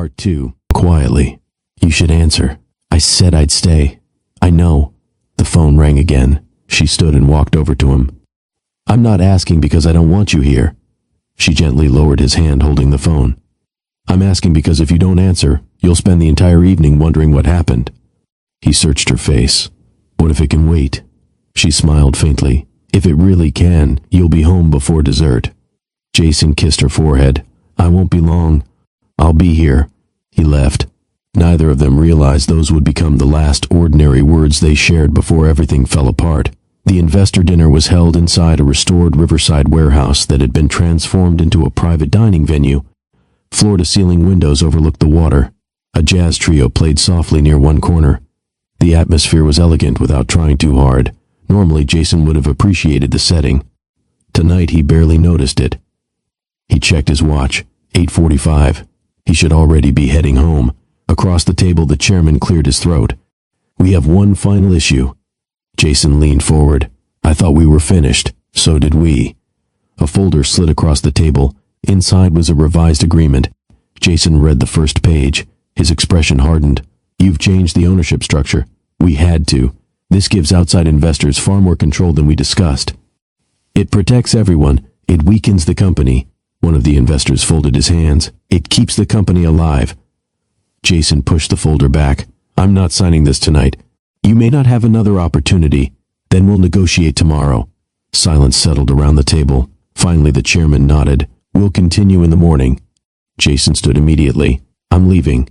Part 2. Quietly. You should answer. I said I'd stay. I know. The phone rang again. She stood and walked over to him. I'm not asking because I don't want you here. She gently lowered his hand holding the phone. I'm asking because if you don't answer, you'll spend the entire evening wondering what happened. He searched her face. What if it can wait? She smiled faintly. If it really can, you'll be home before dessert. Jason kissed her forehead. I won't be long. I'll be here. He left. Neither of them realized those would become the last ordinary words they shared before everything fell apart. The investor dinner was held inside a restored riverside warehouse that had been transformed into a private dining venue. Floor-to-ceiling windows overlooked the water. A jazz trio played softly near one corner. The atmosphere was elegant without trying too hard. Normally, Jason would have appreciated the setting. Tonight, he barely noticed it. He checked his watch. 8:45. He should already be heading home. Across the table, the chairman cleared his throat. We have one final issue. Jason leaned forward. I thought we were finished. So did we. A folder slid across the table. Inside was a revised agreement. Jason read the first page. His expression hardened. You've changed the ownership structure. We had to. This gives outside investors far more control than we discussed. It protects everyone. It weakens the company. One of the investors folded his hands. It keeps the company alive. Jason pushed the folder back. I'm not signing this tonight. You may not have another opportunity. Then we'll negotiate tomorrow. Silence settled around the table. Finally, the chairman nodded. We'll continue in the morning. Jason stood immediately. I'm leaving.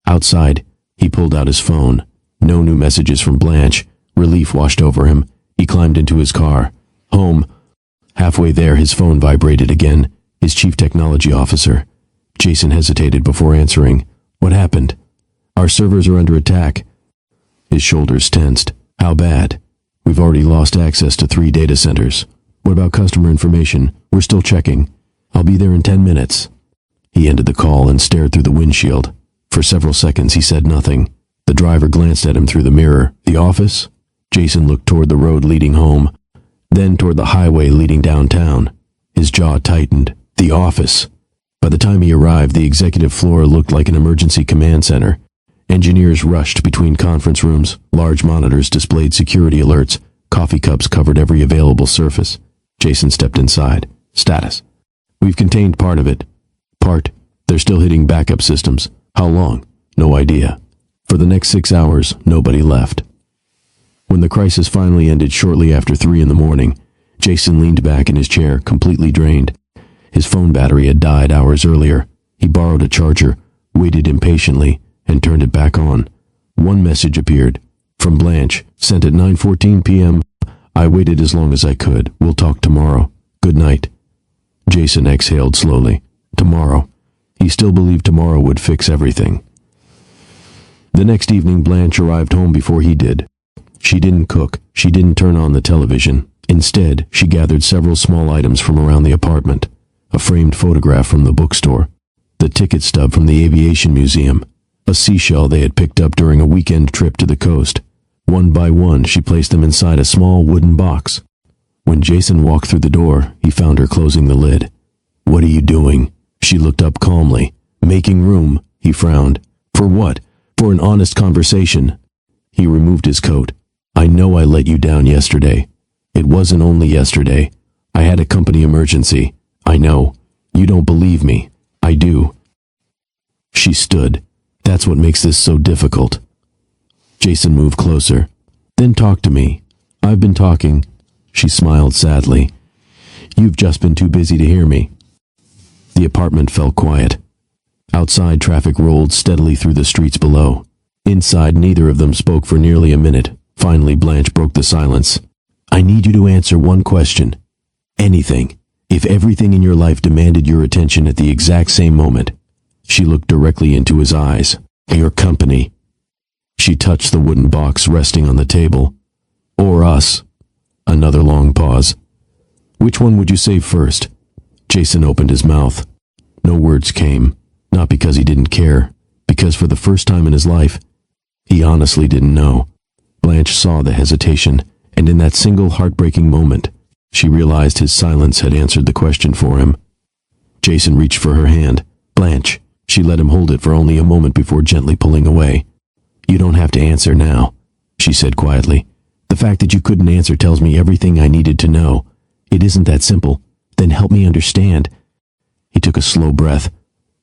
Outside, he pulled out his phone. No new messages from Blanche. Relief washed over him. He climbed into his car. Home. Halfway there, his phone vibrated again. His chief technology officer. Jason hesitated before answering. What happened? Our servers are under attack. His shoulders tensed. How bad? We've already lost access to 3 data centers. What about customer information? We're still checking. I'll be there in 10 minutes. He ended the call and stared through the windshield. For several seconds he said nothing. The driver glanced at him through the mirror. The office? Jason looked toward the road leading home, then toward the highway leading downtown. His jaw tightened. The office. By the time he arrived, the executive floor looked like an emergency command center. Engineers rushed between conference rooms. Large monitors displayed security alerts. Coffee cups covered every available surface. Jason stepped inside. Status. We've contained part of it. Part. They're still hitting backup systems. How long? No idea. For the next 6 hours, nobody left. When the crisis finally ended shortly after 3 in the morning, Jason leaned back in his chair, completely drained. His phone battery had died hours earlier. He borrowed a charger, waited impatiently, and turned it back on. One message appeared. From Blanche, sent at 9:14 p.m. I waited as long as I could. We'll talk tomorrow. Good night. Jason exhaled slowly. Tomorrow. He still believed tomorrow would fix everything. The next evening, Blanche arrived home before he did. She didn't cook. She didn't turn on the television. Instead, she gathered several small items from around the apartment. A framed photograph from the bookstore. The ticket stub from the aviation museum. A seashell they had picked up during a weekend trip to the coast. One by one, she placed them inside a small wooden box. When Jason walked through the door, he found her closing the lid. What are you doing? She looked up calmly. Making room, he frowned. For what? For an honest conversation. He removed his coat. I know I let you down yesterday. It wasn't only yesterday. I had a company emergency. I know. You don't believe me. I do. She stood. That's what makes this so difficult. Jason moved closer. Then talk to me. I've been talking. She smiled sadly. You've just been too busy to hear me. The apartment fell quiet. Outside, traffic rolled steadily through the streets below. Inside, neither of them spoke for nearly a minute. Finally, Blanche broke the silence. I need you to answer one question. Anything. If everything in your life demanded your attention at the exact same moment. She looked directly into his eyes. Your company. She touched the wooden box resting on the table. Or us. Another long pause. Which one would you save first? Jason opened his mouth. No words came. Not because he didn't care. Because for the first time in his life, he honestly didn't know. Blanche saw the hesitation, and in that single heartbreaking moment, she realized his silence had answered the question for him. Jason reached for her hand. Blanche, She let him hold it for only a moment before gently pulling away. "You don't have to answer now," she said quietly. "The fact that you couldn't answer tells me everything I needed to know. It isn't that simple. Then help me understand." He took a slow breath.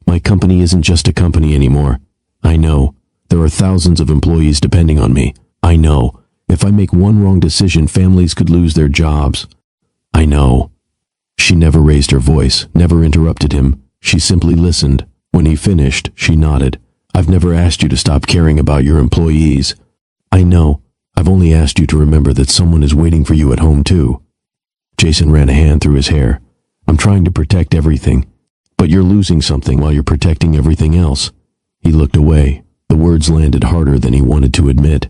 "My company isn't just a company anymore. I know. There are thousands of employees depending on me. I know. If I make one wrong decision, families could lose their jobs. I know." She never raised her voice, never interrupted him. She simply listened. When he finished, she nodded. "I've never asked you to stop caring about your employees. I know. I've only asked you to remember that someone is waiting for you at home too." Jason ran a hand through his hair. "I'm trying to protect everything, but you're losing something while you're protecting everything else." He looked away. The words landed harder than he wanted to admit.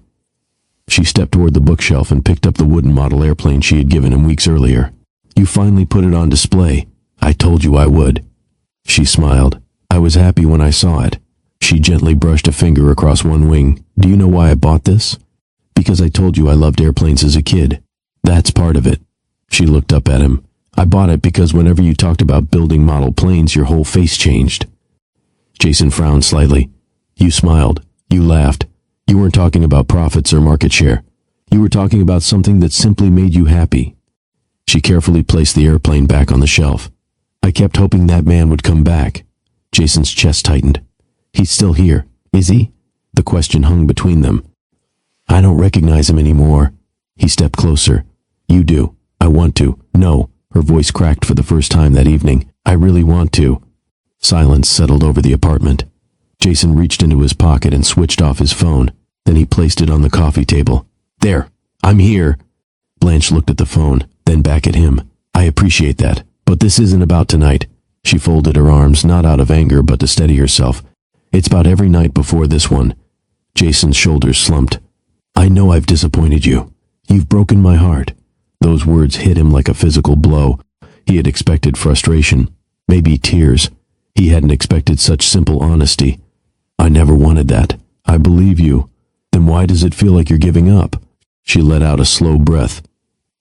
She stepped toward the bookshelf and picked up the wooden model airplane she had given him weeks earlier. "You finally put it on display. I told you I would." She smiled. "I was happy when I saw it." She gently brushed a finger across one wing. "Do you know why I bought this? Because I told you I loved airplanes as a kid. That's part of it." She looked up at him. "I bought it because whenever you talked about building model planes, your whole face changed." Jason frowned slightly. "You smiled. You laughed. You weren't talking about profits or market share. You were talking about something that simply made you happy." She carefully placed the airplane back on the shelf. "I kept hoping that man would come back." Jason's chest tightened. "He's still here, is he?" The question hung between them. "I don't recognize him anymore." He stepped closer. "You do. I want to." "No." Her voice cracked for the first time that evening. "I really want to." Silence settled over the apartment. Jason reached into his pocket and switched off his phone. Then he placed it on the coffee table. "There. I'm here." Blanche looked at the phone, then back at him. "I appreciate that, but this isn't about tonight." She folded her arms, not out of anger but to steady herself. "It's about every night before this one." Jason's shoulders slumped. "I know I've disappointed you. You've broken my heart." Those words hit him like a physical blow. He had expected frustration, maybe tears. He hadn't expected such simple honesty. "I never wanted that. I believe you. Then why does it feel like you're giving up?" She let out a slow breath.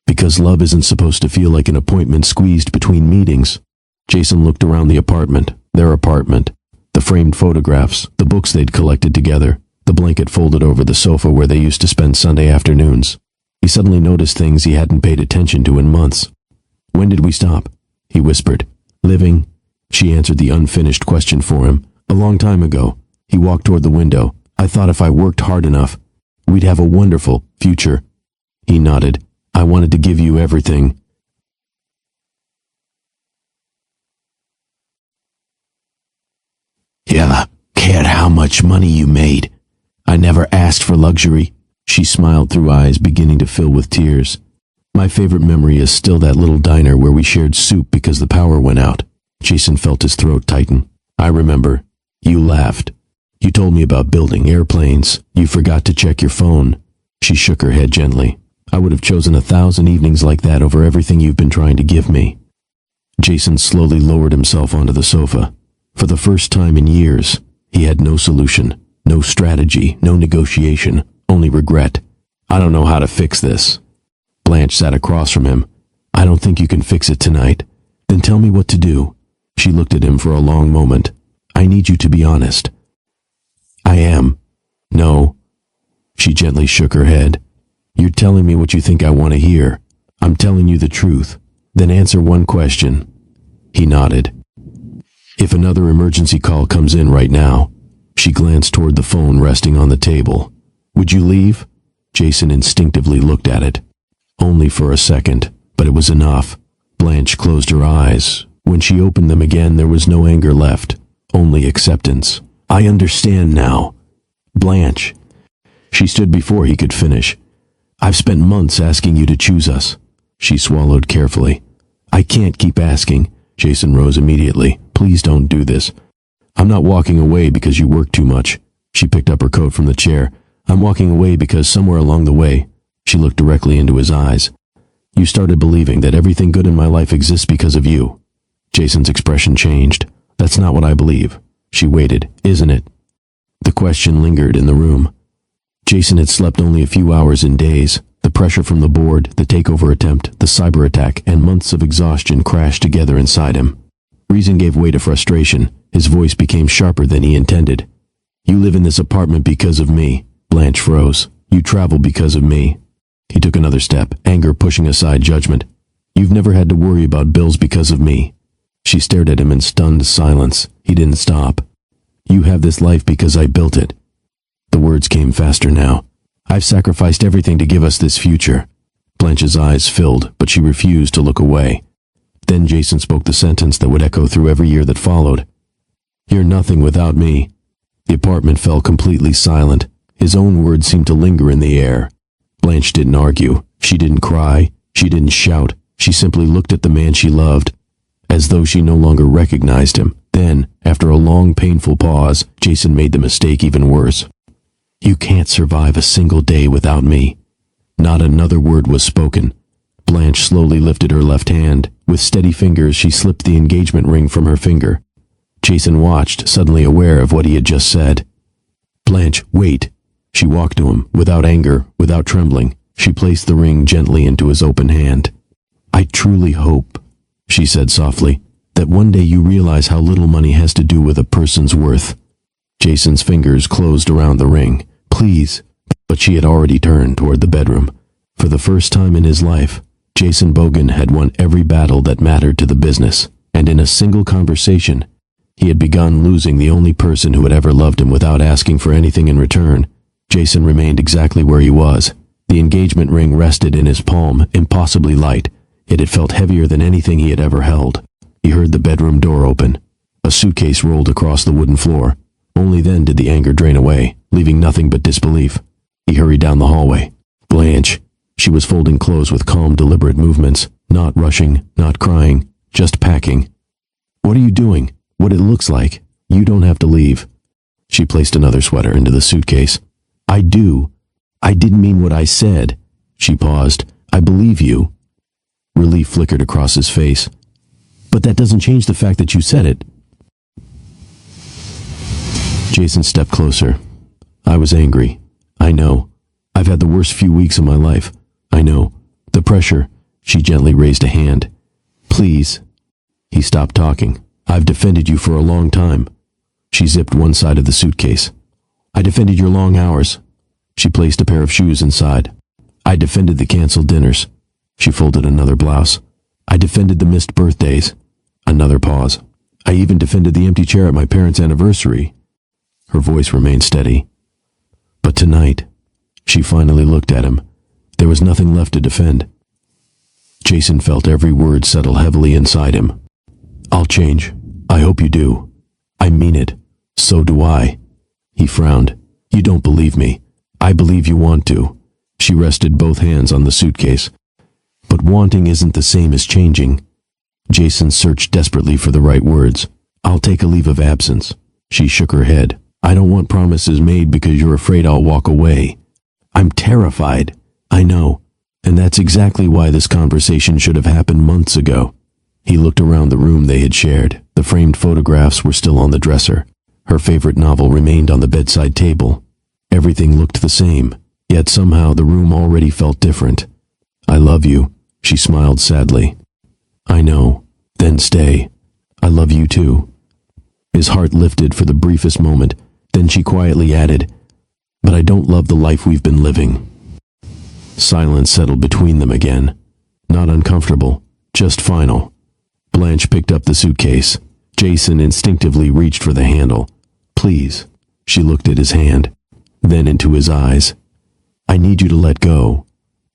"Because love isn't supposed to feel like an appointment squeezed between meetings." Jason looked around the apartment, their apartment. The framed photographs, the books they'd collected together, the blanket folded over the sofa where they used to spend Sunday afternoons. He suddenly noticed things he hadn't paid attention to in months. "When did we stop?" he whispered. "Living?" She answered the unfinished question for him. "A long time ago." He walked toward the window. "I thought if I worked hard enough, we'd have a wonderful future." He nodded. "I wanted to give you everything." "Yeah, cared how much money you made. I never asked for luxury." She smiled through eyes beginning to fill with tears. "My favorite memory is still that little diner where we shared soup because the power went out." Jason felt his throat tighten. "I remember. You laughed. You told me about building airplanes. You forgot to check your phone." She shook her head gently. "I would have chosen 1,000 evenings like that over everything you've been trying to give me." Jason slowly lowered himself onto the sofa. For the first time in years, he had no solution, no strategy, no negotiation, only regret. "I don't know how to fix this." Blanche sat across from him. "I don't think you can fix it tonight." "Then tell me what to do." She looked at him for a long moment. "I need you to be honest." "I am." "No." She gently shook her head. "You're telling me what you think I want to hear. I'm telling you the truth. Then answer one question." He nodded. "If another emergency call comes in right now," she glanced toward the phone resting on the table, "would you leave?" Jason instinctively looked at it. Only for a second, but it was enough. Blanche closed her eyes. When she opened them again, there was no anger left, only acceptance. "I understand now." "Blanche." She stood before he could finish. "I've spent months asking you to choose us." She swallowed carefully. "I can't keep asking." Jason rose immediately. "Please don't do this. I'm not walking away because you work too much." She picked up her coat from the chair. "I'm walking away because somewhere along the way," she looked directly into his eyes, "you started believing that everything good in my life exists because of you." Jason's expression changed. "That's not what I believe." She waited. "Isn't it?" The question lingered in the room. Jason had slept only a few hours in days. The pressure from the board, the takeover attempt, the cyber attack, and months of exhaustion crashed together inside him. Reason gave way to frustration. His voice became sharper than he intended. You live in this apartment because of me. Blanche froze. You travel because of me. He took another step, anger pushing aside judgment. You've never had to worry about bills because of me. She stared at him in stunned silence. He didn't stop. You have this life because I built it. The words came faster now. I've sacrificed everything to give us this future. Blanche's eyes filled, but she refused to look away. Then Jason spoke the sentence that would echo through every year that followed. You're nothing without me. The apartment fell completely silent. His own words seemed to linger in the air. Blanche didn't argue. She didn't cry. She didn't shout. She simply looked at the man she loved, as though she no longer recognized him. Then, after a long, painful pause, Jason made the mistake even worse. You can't survive a single day without me. Not another word was spoken. Blanche slowly lifted her left hand. With steady fingers, she slipped the engagement ring from her finger. Jason watched, suddenly aware of what he had just said. Blanche, wait. She walked to him, without anger, without trembling. She placed the ring gently into his open hand. I truly hope, she said softly, that one day you realize how little money has to do with a person's worth. Jason's fingers closed around the ring. Please. But she had already turned toward the bedroom. For the first time in his life, Jason Bogan had won every battle that mattered to the business, and in a single conversation, he had begun losing the only person who had ever loved him without asking for anything in return. Jason remained exactly where he was. The engagement ring rested in his palm, impossibly light, yet it felt heavier than anything he had ever held. He heard the bedroom door open. A suitcase rolled across the wooden floor. Only then did the anger drain away, leaving nothing but disbelief. He hurried down the hallway. Blanche. She was folding clothes with calm, deliberate movements, not rushing, not crying, just packing. What are you doing? What it looks like. You don't have to leave. She placed another sweater into the suitcase. I do. I didn't mean what I said. She paused. I believe you. Relief flickered across his face. But that doesn't change the fact that you said it. Jason stepped closer. I was angry. I know. I've had the worst few weeks of my life. I know. The pressure. She gently raised a hand. Please. He stopped talking. I've defended you for a long time. She zipped one side of the suitcase. I defended your long hours. She placed a pair of shoes inside. I defended the canceled dinners. She folded another blouse. I defended the missed birthdays. Another pause. I even defended the empty chair at my parents' anniversary. Her voice remained steady. But tonight, she finally looked at him. There was nothing left to defend. Jason felt every word settle heavily inside him. I'll change. I hope you do. I mean it. So do I. He frowned. You don't believe me. I believe you want to. She rested both hands on the suitcase. But wanting isn't the same as changing. Jason searched desperately for the right words. I'll take a leave of absence. She shook her head. I don't want promises made because you're afraid I'll walk away. I'm terrified. I know. And that's exactly why this conversation should have happened months ago. He looked around the room they had shared. The framed photographs were still on the dresser. Her favorite novel remained on the bedside table. Everything looked the same, yet somehow the room already felt different. I love you, she smiled sadly. I know. Then stay. I love you too. His heart lifted for the briefest moment. Then she quietly added, but I don't love the life we've been living. Silence settled between them again. Not uncomfortable, just final. Blanche picked up the suitcase. Jason instinctively reached for the handle. Please. She looked at his hand, then into his eyes. I need you to let go.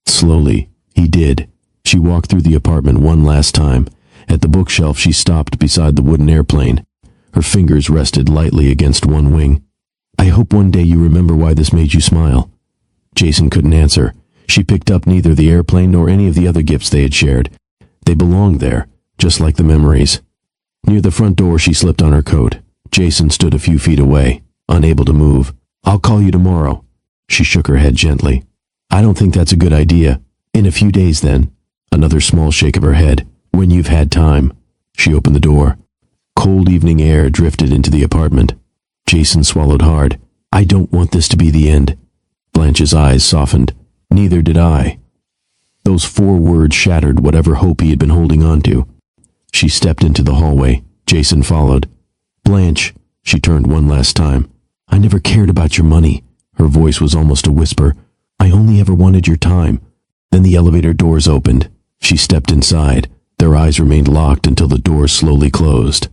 Slowly, he did. She walked through the apartment one last time. At the bookshelf, she stopped beside the wooden airplane. Her fingers rested lightly against one wing. I hope one day you remember why this made you smile. Jason couldn't answer. She picked up neither the airplane nor any of the other gifts they had shared. They belonged there, just like the memories. Near the front door, she slipped on her coat. Jason stood a few feet away, unable to move. I'll call you tomorrow. She shook her head gently. I don't think that's a good idea. In a few days, then. Another small shake of her head. When you've had time. She opened the door. Cold evening air drifted into the apartment. Jason swallowed hard. I don't want this to be the end. Blanche's eyes softened. Neither did I. Those 4 words shattered whatever hope he had been holding on to. She stepped into the hallway. Jason followed. Blanche, she turned one last time. I never cared about your money. Her voice was almost a whisper. I only ever wanted your time. Then the elevator doors opened. She stepped inside. Their eyes remained locked until the doors slowly closed.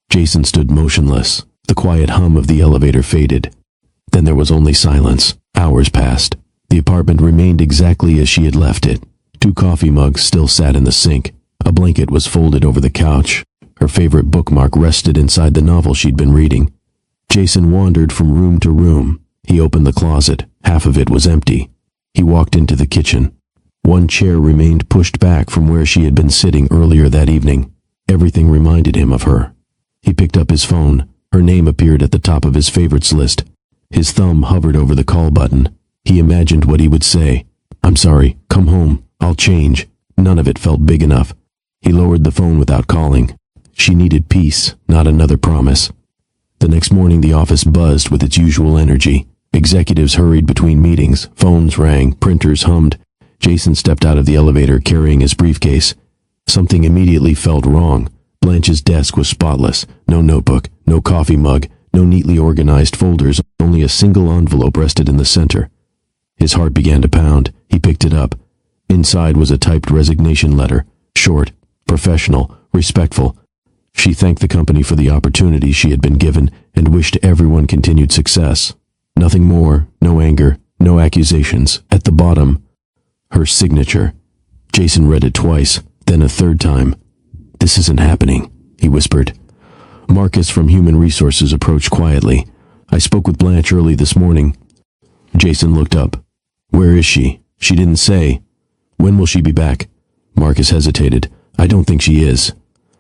Jason stood motionless. The quiet hum of the elevator faded. Then there was only silence. Hours passed. The apartment remained exactly as she had left it. 2 coffee mugs still sat in the sink. A blanket was folded over the couch. Her favorite bookmark rested inside the novel she'd been reading. Jason wandered from room to room. He opened the closet. Half of it was empty. He walked into the kitchen. One chair remained pushed back from where she had been sitting earlier that evening. Everything reminded him of her. He picked up his phone. Her name appeared at the top of his favorites list. His thumb hovered over the call button. He imagined what he would say. I'm sorry, come home, I'll change. None of it felt big enough. He lowered the phone without calling. She needed peace, not another promise. The next morning the office buzzed with its usual energy. Executives hurried between meetings, phones rang, printers hummed. Jason stepped out of the elevator carrying his briefcase. Something immediately felt wrong. Blanche's desk was spotless. No notebook, no coffee mug, no neatly organized folders, only a single envelope rested in the center. His heart began to pound. He picked it up. Inside was a typed resignation letter. Short, professional, respectful. She thanked the company for the opportunity she had been given and wished everyone continued success. Nothing more, no anger, no accusations. At the bottom, her signature. Jason read it twice, then a third time. This isn't happening, he whispered. Marcus from Human Resources approached quietly. I spoke with Blanche early this morning. Jason looked up. Where is she? She didn't say. When will she be back? Marcus hesitated. I don't think she is.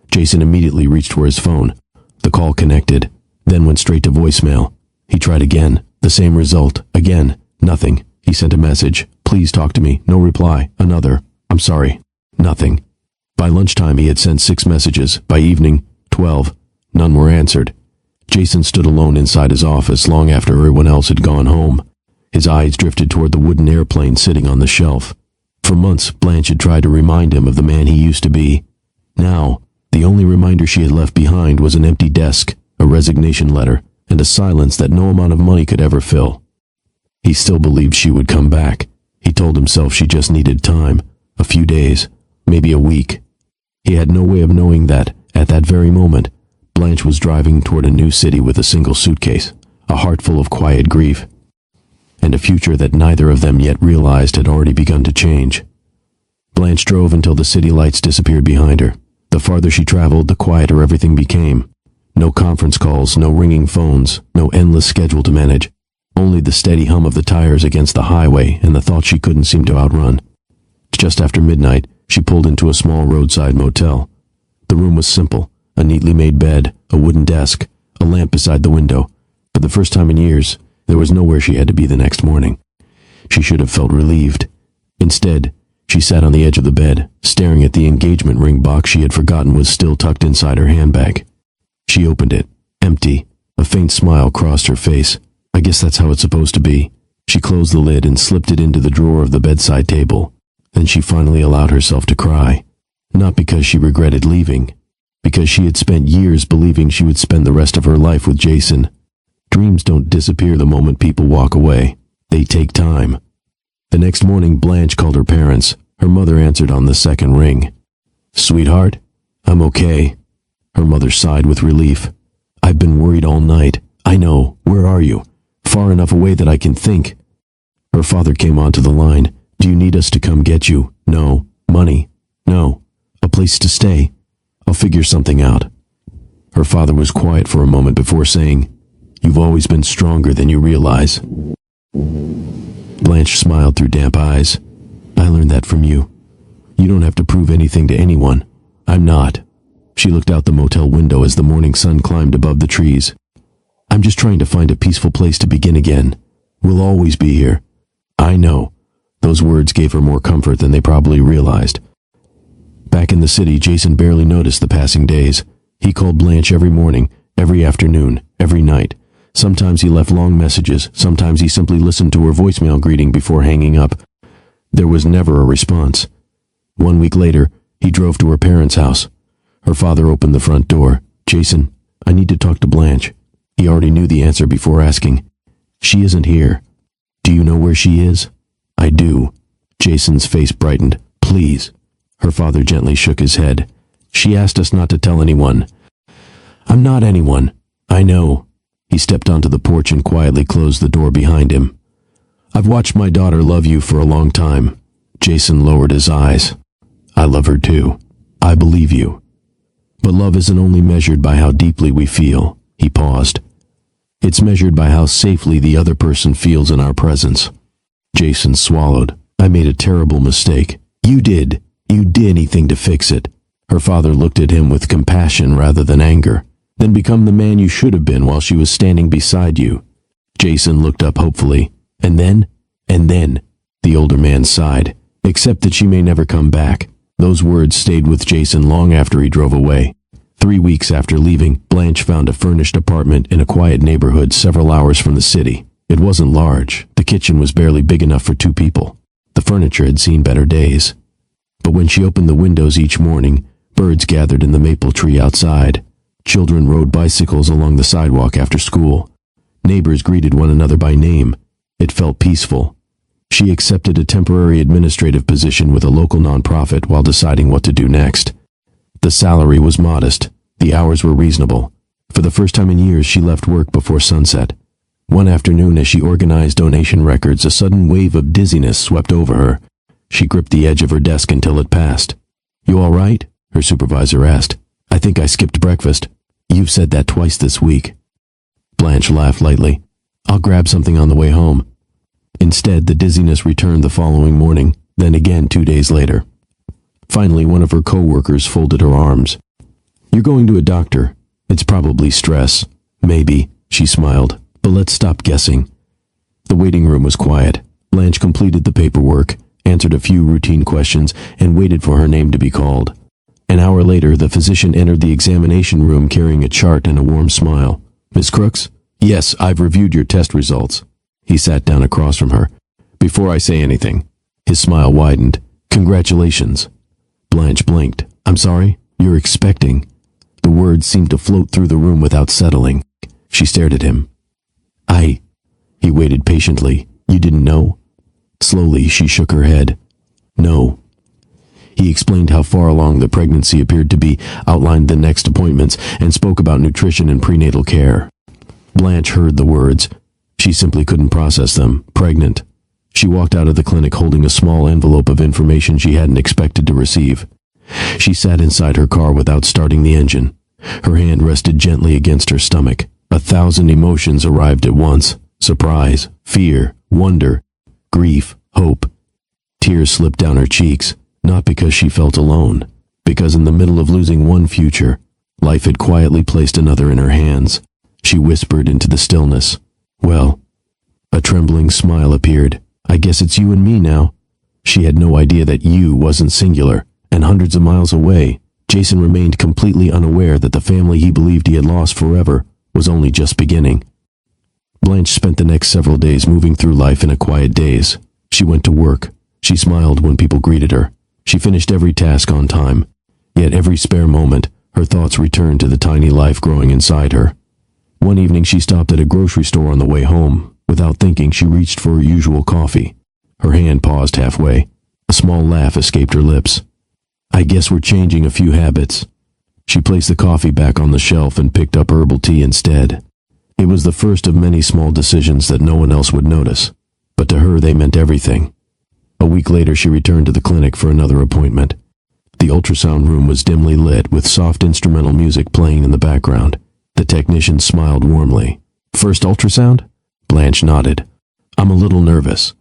Jason immediately reached for his phone. The call connected, then went straight to voicemail. He tried again. The same result. Again. Nothing. He sent a message. Please talk to me. No reply. Another. I'm sorry. Nothing. By lunchtime he had sent 6 messages. By evening, 12. None were answered. Jason stood alone inside his office long after everyone else had gone home. His eyes drifted toward the wooden airplane sitting on the shelf. For months, Blanche had tried to remind him of the man he used to be. Now, the only reminder she had left behind was an empty desk, a resignation letter, and a silence that no amount of money could ever fill. He still believed she would come back. He told himself she just needed time, a few days, maybe a week. He had no way of knowing that, at that very moment, Blanche was driving toward a new city with a single suitcase, a heart full of quiet grief, and a future that neither of them yet realized had already begun to change. Blanche drove until the city lights disappeared behind her. The farther she traveled, the quieter everything became. No conference calls, no ringing phones, no endless schedule to manage. Only the steady hum of the tires against the highway and the thought she couldn't seem to outrun. Just after midnight, she pulled into a small roadside motel. The room was simple, a neatly made bed, a wooden desk, a lamp beside the window. For the first time in years, there was nowhere she had to be the next morning. She should have felt relieved. Instead, she sat on the edge of the bed, staring at the engagement ring box she had forgotten was still tucked inside her handbag. She opened it, empty. A faint smile crossed her face. I guess that's how it's supposed to be. She closed the lid and slipped it into the drawer of the bedside table. Then she finally allowed herself to cry. Not because she regretted leaving, because she had spent years believing she would spend the rest of her life with Jason. Dreams don't disappear the moment people walk away. They take time. The next morning, Blanche called her parents. Her mother answered on the second ring. Sweetheart, I'm okay. Her mother sighed with relief. I've been worried all night. I know. Where are you? Far enough away that I can think. Her father came onto the line. Do you need us to come get you? No. Money? No. A place to stay? I'll figure something out. Her father was quiet for a moment before saying, You've always been stronger than you realize. Blanche smiled through damp eyes. I learned that from you. You don't have to prove anything to anyone. I'm not. She looked out the motel window as the morning sun climbed above the trees. I'm just trying to find a peaceful place to begin again. We'll always be here. I know. Those words gave her more comfort than they probably realized. Back in the city, Jason barely noticed the passing days. He called Blanche every morning, every afternoon, every night. Sometimes he left long messages, sometimes he simply listened to her voicemail greeting before hanging up. There was never a response. 1 week later, he drove to her parents' house. Her father opened the front door. Jason, I need to talk to Blanche. He already knew the answer before asking. She isn't here. Do you know where she is? I do. Jason's face brightened. Please. Her father gently shook his head. She asked us not to tell anyone. I'm not anyone. I know. He stepped onto the porch and quietly closed the door behind him. I've watched my daughter love you for a long time. Jason lowered his eyes. I love her too. I believe you. But love isn't only measured by how deeply we feel. He paused. It's measured by how safely the other person feels in our presence. Jason swallowed. I made a terrible mistake. You did. You did anything to fix it. Her father looked at him with compassion rather than anger. Then become the man you should have been while she was standing beside you. Jason looked up hopefully. And then, the older man sighed. Except that she may never come back. Those words stayed with Jason long after he drove away. 3 weeks after leaving, Blanche found a furnished apartment in a quiet neighborhood several hours from the city. It wasn't large. The kitchen was barely big enough for 2 people. The furniture had seen better days. But when she opened the windows each morning, birds gathered in the maple tree outside. Children rode bicycles along the sidewalk after school. Neighbors greeted one another by name. It felt peaceful. She accepted a temporary administrative position with a local nonprofit while deciding what to do next. The salary was modest. The hours were reasonable. For the first time in years, she left work before sunset. One afternoon, as she organized donation records, a sudden wave of dizziness swept over her. She gripped the edge of her desk until it passed. You all right? Her supervisor asked. I think I skipped breakfast. You've said that twice this week. Blanche laughed lightly. I'll grab something on the way home. Instead, the dizziness returned the following morning, then again 2 days later. Finally, one of her co-workers folded her arms. You're going to a doctor. It's probably stress. Maybe, she smiled, but let's stop guessing. The waiting room was quiet. Blanche completed the paperwork, answered a few routine questions, and waited for her name to be called. An hour later, the physician entered the examination room carrying a chart and a warm smile. Miss Crooks? Yes, I've reviewed your test results. He sat down across from her. Before I say anything. His smile widened. Congratulations. Blanche blinked. I'm sorry? You're expecting. The words seemed to float through the room without settling. She stared at him. He waited patiently. You didn't know? Slowly, she shook her head. No. He explained how far along the pregnancy appeared to be, outlined the next appointments, and spoke about nutrition and prenatal care. Blanche heard the words. She simply couldn't process them. Pregnant. She walked out of the clinic holding a small envelope of information she hadn't expected to receive. She sat inside her car without starting the engine. Her hand rested gently against her stomach. 1,000 emotions arrived at once. Surprise, fear, wonder, grief, hope. Tears slipped down her cheeks, not because she felt alone, because in the middle of losing one future, life had quietly placed another in her hands. She whispered into the stillness. Well, a trembling smile appeared. I guess it's you and me now. She had no idea that you wasn't singular, and hundreds of miles away, Jason remained completely unaware that the family he believed he had lost forever was only just beginning. Blanche spent the next several days moving through life in a quiet daze. She went to work. She smiled when people greeted her. She finished every task on time. Yet every spare moment, her thoughts returned to the tiny life growing inside her. One evening she stopped at a grocery store on the way home. Without thinking, she reached for her usual coffee. Her hand paused halfway. A small laugh escaped her lips. I guess we're changing a few habits. She placed the coffee back on the shelf and picked up herbal tea instead. It was the first of many small decisions that no one else would notice, but to her they meant everything. A week later she returned to the clinic for another appointment. The ultrasound room was dimly lit with soft instrumental music playing in the background. The technician smiled warmly. First ultrasound? Blanche nodded. I'm a little nervous.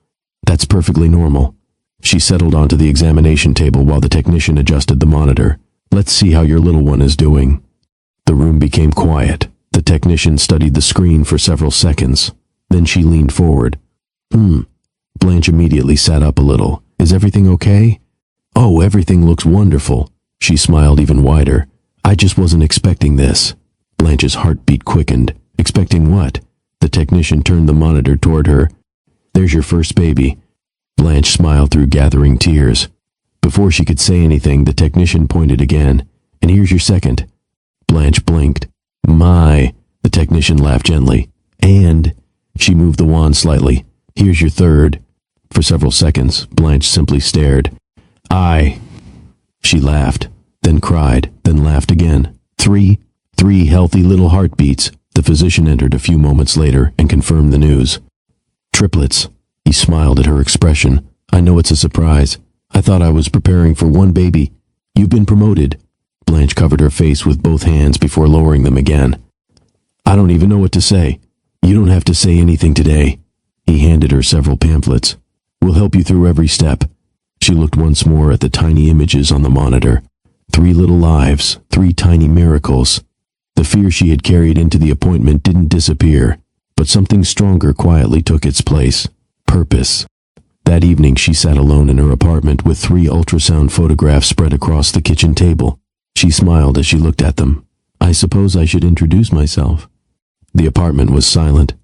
That's perfectly normal. She settled onto the examination table while the technician adjusted the monitor. Let's see how your little one is doing. The room became quiet. The technician studied the screen for several seconds. Then she leaned forward. Blanche immediately sat up a little. Is everything okay? Oh, everything looks wonderful. She smiled even wider. I just wasn't expecting this. Blanche's heartbeat quickened. Expecting what? The technician turned the monitor toward her. There's your first baby. Blanche smiled through gathering tears. Before she could say anything, the technician pointed again. And here's your second. Blanche blinked. My, the technician laughed gently. And, she moved the wand slightly. Here's your third. For several seconds, Blanche simply stared. She laughed, then cried, then laughed again. Three healthy little heartbeats. The physician entered a few moments later and confirmed the news. Triplets. He smiled at her expression. I know it's a surprise. I thought I was preparing for one baby. You've been promoted. Blanche covered her face with both hands before lowering them again. I don't even know what to say. You don't have to say anything today. He handed her several pamphlets. We'll help you through every step. She looked once more at the tiny images on the monitor. 3 little lives, 3 tiny miracles. The fear she had carried into the appointment didn't disappear, but something stronger quietly took its place. Purpose. That evening she sat alone in her apartment with 3 ultrasound photographs spread across the kitchen table. She smiled as she looked at them. I suppose I should introduce myself. The apartment was silent.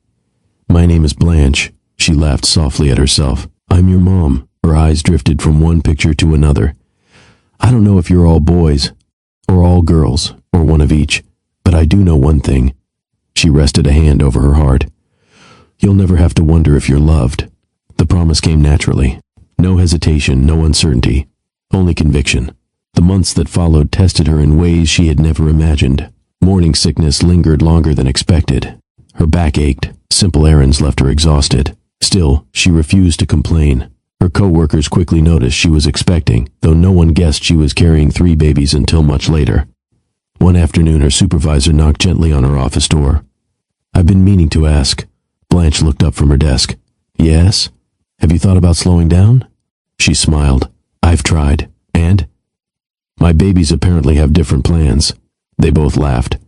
My name is Blanche. She laughed softly at herself. I'm your mom. Her eyes drifted from one picture to another. I don't know if you're all boys, or all girls, or one of each, but I do know one thing. She rested a hand over her heart. You'll never have to wonder if you're loved. The promise came naturally. No hesitation, no uncertainty, only conviction. The months that followed tested her in ways she had never imagined. Morning sickness lingered longer than expected. Her back ached. Simple errands left her exhausted. Still, she refused to complain. Her co-workers quickly noticed she was expecting, though no one guessed she was carrying 3 babies until much later. One afternoon, her supervisor knocked gently on her office door. I've been meaning to ask. Blanche looked up from her desk. Yes? Have you thought about slowing down? She smiled. I've tried. And? My babies apparently have different plans. They both laughed.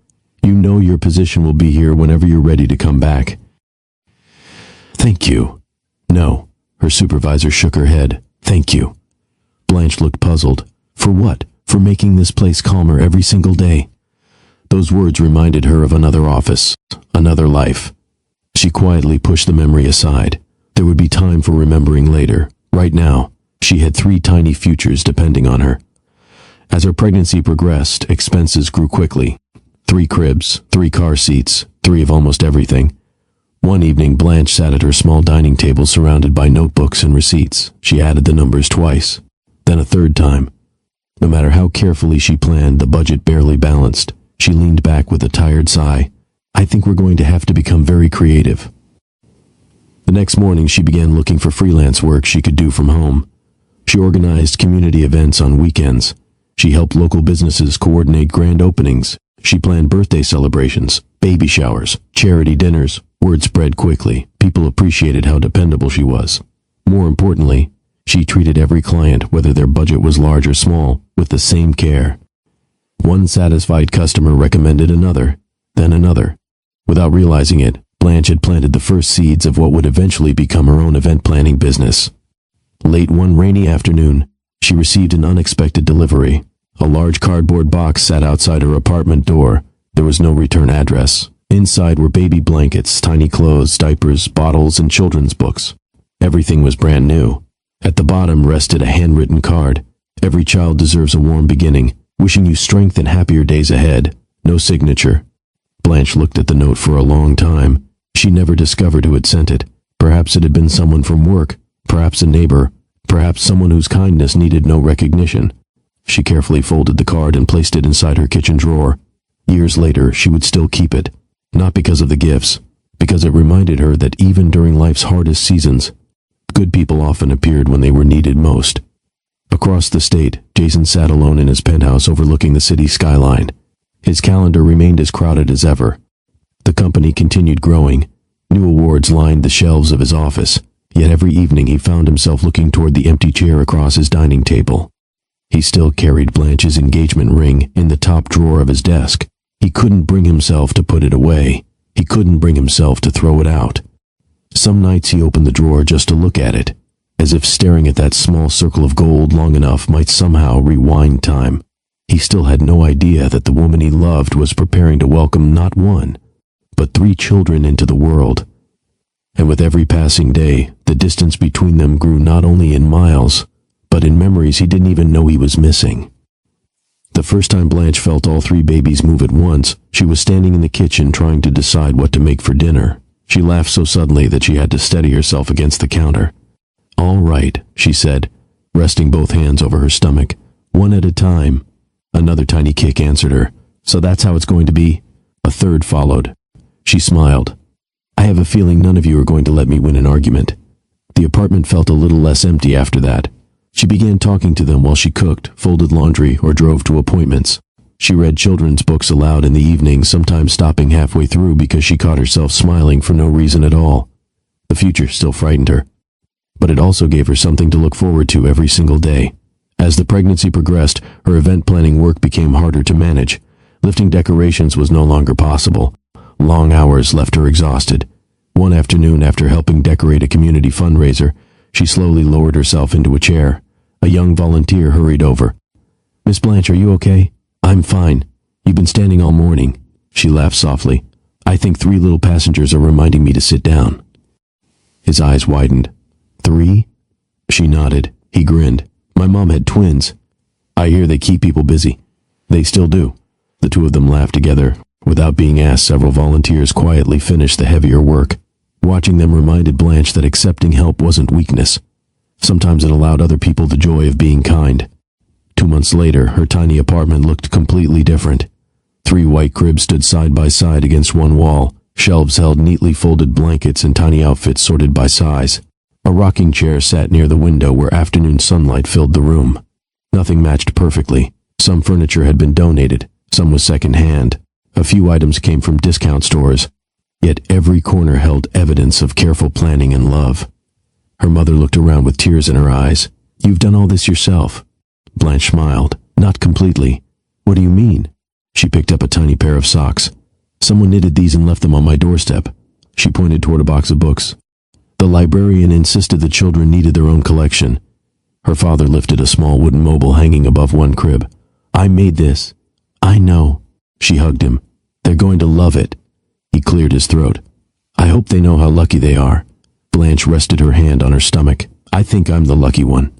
You know your position will be here whenever you're ready to come back. Thank you. No. Her supervisor shook her head. Thank you. Blanche looked puzzled. For what? For making this place calmer every single day. Those words reminded her of another office, another life. She quietly pushed the memory aside. There would be time for remembering later. Right now, she had 3 tiny futures depending on her. As her pregnancy progressed, expenses grew quickly. 3 cribs, 3 car seats, 3 of almost everything. One evening, Blanche sat at her small dining table surrounded by notebooks and receipts. She added the numbers twice, then a third time. No matter how carefully she planned, the budget barely balanced. She leaned back with a tired sigh. I think we're going to have to become very creative. The next morning, she began looking for freelance work she could do from home. She organized community events on weekends. She helped local businesses coordinate grand openings. She planned birthday celebrations, baby showers, charity dinners. Word spread quickly. People appreciated how dependable she was. More importantly, she treated every client, whether their budget was large or small, with the same care. One satisfied customer recommended another, then another. Without realizing it, Blanche had planted the first seeds of what would eventually become her own event planning business. Late one rainy afternoon, she received an unexpected delivery. A large cardboard box sat outside her apartment door. There was no return address. Inside were baby blankets, tiny clothes, diapers, bottles, and children's books. Everything was brand new. At the bottom rested a handwritten card. Every child deserves a warm beginning, wishing you strength and happier days ahead. No signature. Blanche looked at the note for a long time. She never discovered who had sent it. Perhaps it had been someone from work, perhaps a neighbor, perhaps someone whose kindness needed no recognition. She carefully folded the card and placed it inside her kitchen drawer. Years later, she would still keep it. Not because of the gifts, because it reminded her that even during life's hardest seasons, good people often appeared when they were needed most. Across the state, Jason sat alone in his penthouse overlooking the city skyline. His calendar remained as crowded as ever. The company continued growing. New awards lined the shelves of his office, yet every evening he found himself looking toward the empty chair across his dining table. He still carried Blanche's engagement ring in the top drawer of his desk. He couldn't bring himself to put it away. He couldn't bring himself to throw it out. Some nights he opened the drawer just to look at it, as if staring at that small circle of gold long enough might somehow rewind time. He still had no idea that the woman he loved was preparing to welcome not 1, but 3 children into the world. And with every passing day, the distance between them grew not only in miles, but in memories he didn't even know he was missing. The first time Blanche felt all three babies move at once, she was standing in the kitchen trying to decide what to make for dinner. She laughed so suddenly that she had to steady herself against the counter. "All right," she said, resting both hands over her stomach. "One at a time." Another tiny kick answered her. "So that's how it's going to be?" A third followed. She smiled. "I have a feeling none of you are going to let me win an argument." The apartment felt a little less empty after that. She began talking to them while she cooked, folded laundry, or drove to appointments. She read children's books aloud in the evening, sometimes stopping halfway through because she caught herself smiling for no reason at all. The future still frightened her, but it also gave her something to look forward to every single day. As the pregnancy progressed, her event planning work became harder to manage. Lifting decorations was no longer possible. Long hours left her exhausted. One afternoon, after helping decorate a community fundraiser, she slowly lowered herself into a chair. A young volunteer hurried over. "Miss Blanche, are you okay?" "I'm fine. You've been standing all morning." She laughed softly. "I think 3 little passengers are reminding me to sit down." His eyes widened. "3?" She nodded. He grinned. "My mom had twins. I hear they keep people busy." "They still do." The two of them laughed together. Without being asked, several volunteers quietly finished the heavier work. Watching them reminded Blanche that accepting help wasn't weakness. Sometimes it allowed other people the joy of being kind. 2 months later, her tiny apartment looked completely different. 3 white cribs stood side by side against one wall. Shelves held neatly folded blankets and tiny outfits sorted by size. A rocking chair sat near the window where afternoon sunlight filled the room. Nothing matched perfectly. Some furniture had been donated, some was second-hand. A few items came from discount stores. Yet every corner held evidence of careful planning and love. Her mother looked around with tears in her eyes. "You've done all this yourself?" Blanche smiled. "Not completely." "What do you mean?" She picked up a tiny pair of socks. "Someone knitted these and left them on my doorstep." She pointed toward a box of books. "The librarian insisted the children needed their own collection." Her father lifted a small wooden mobile hanging above one crib. "I made this." "I know." She hugged him. "They're going to love it." He cleared his throat. "I hope they know how lucky they are." Blanche rested her hand on her stomach. "I think I'm the lucky one."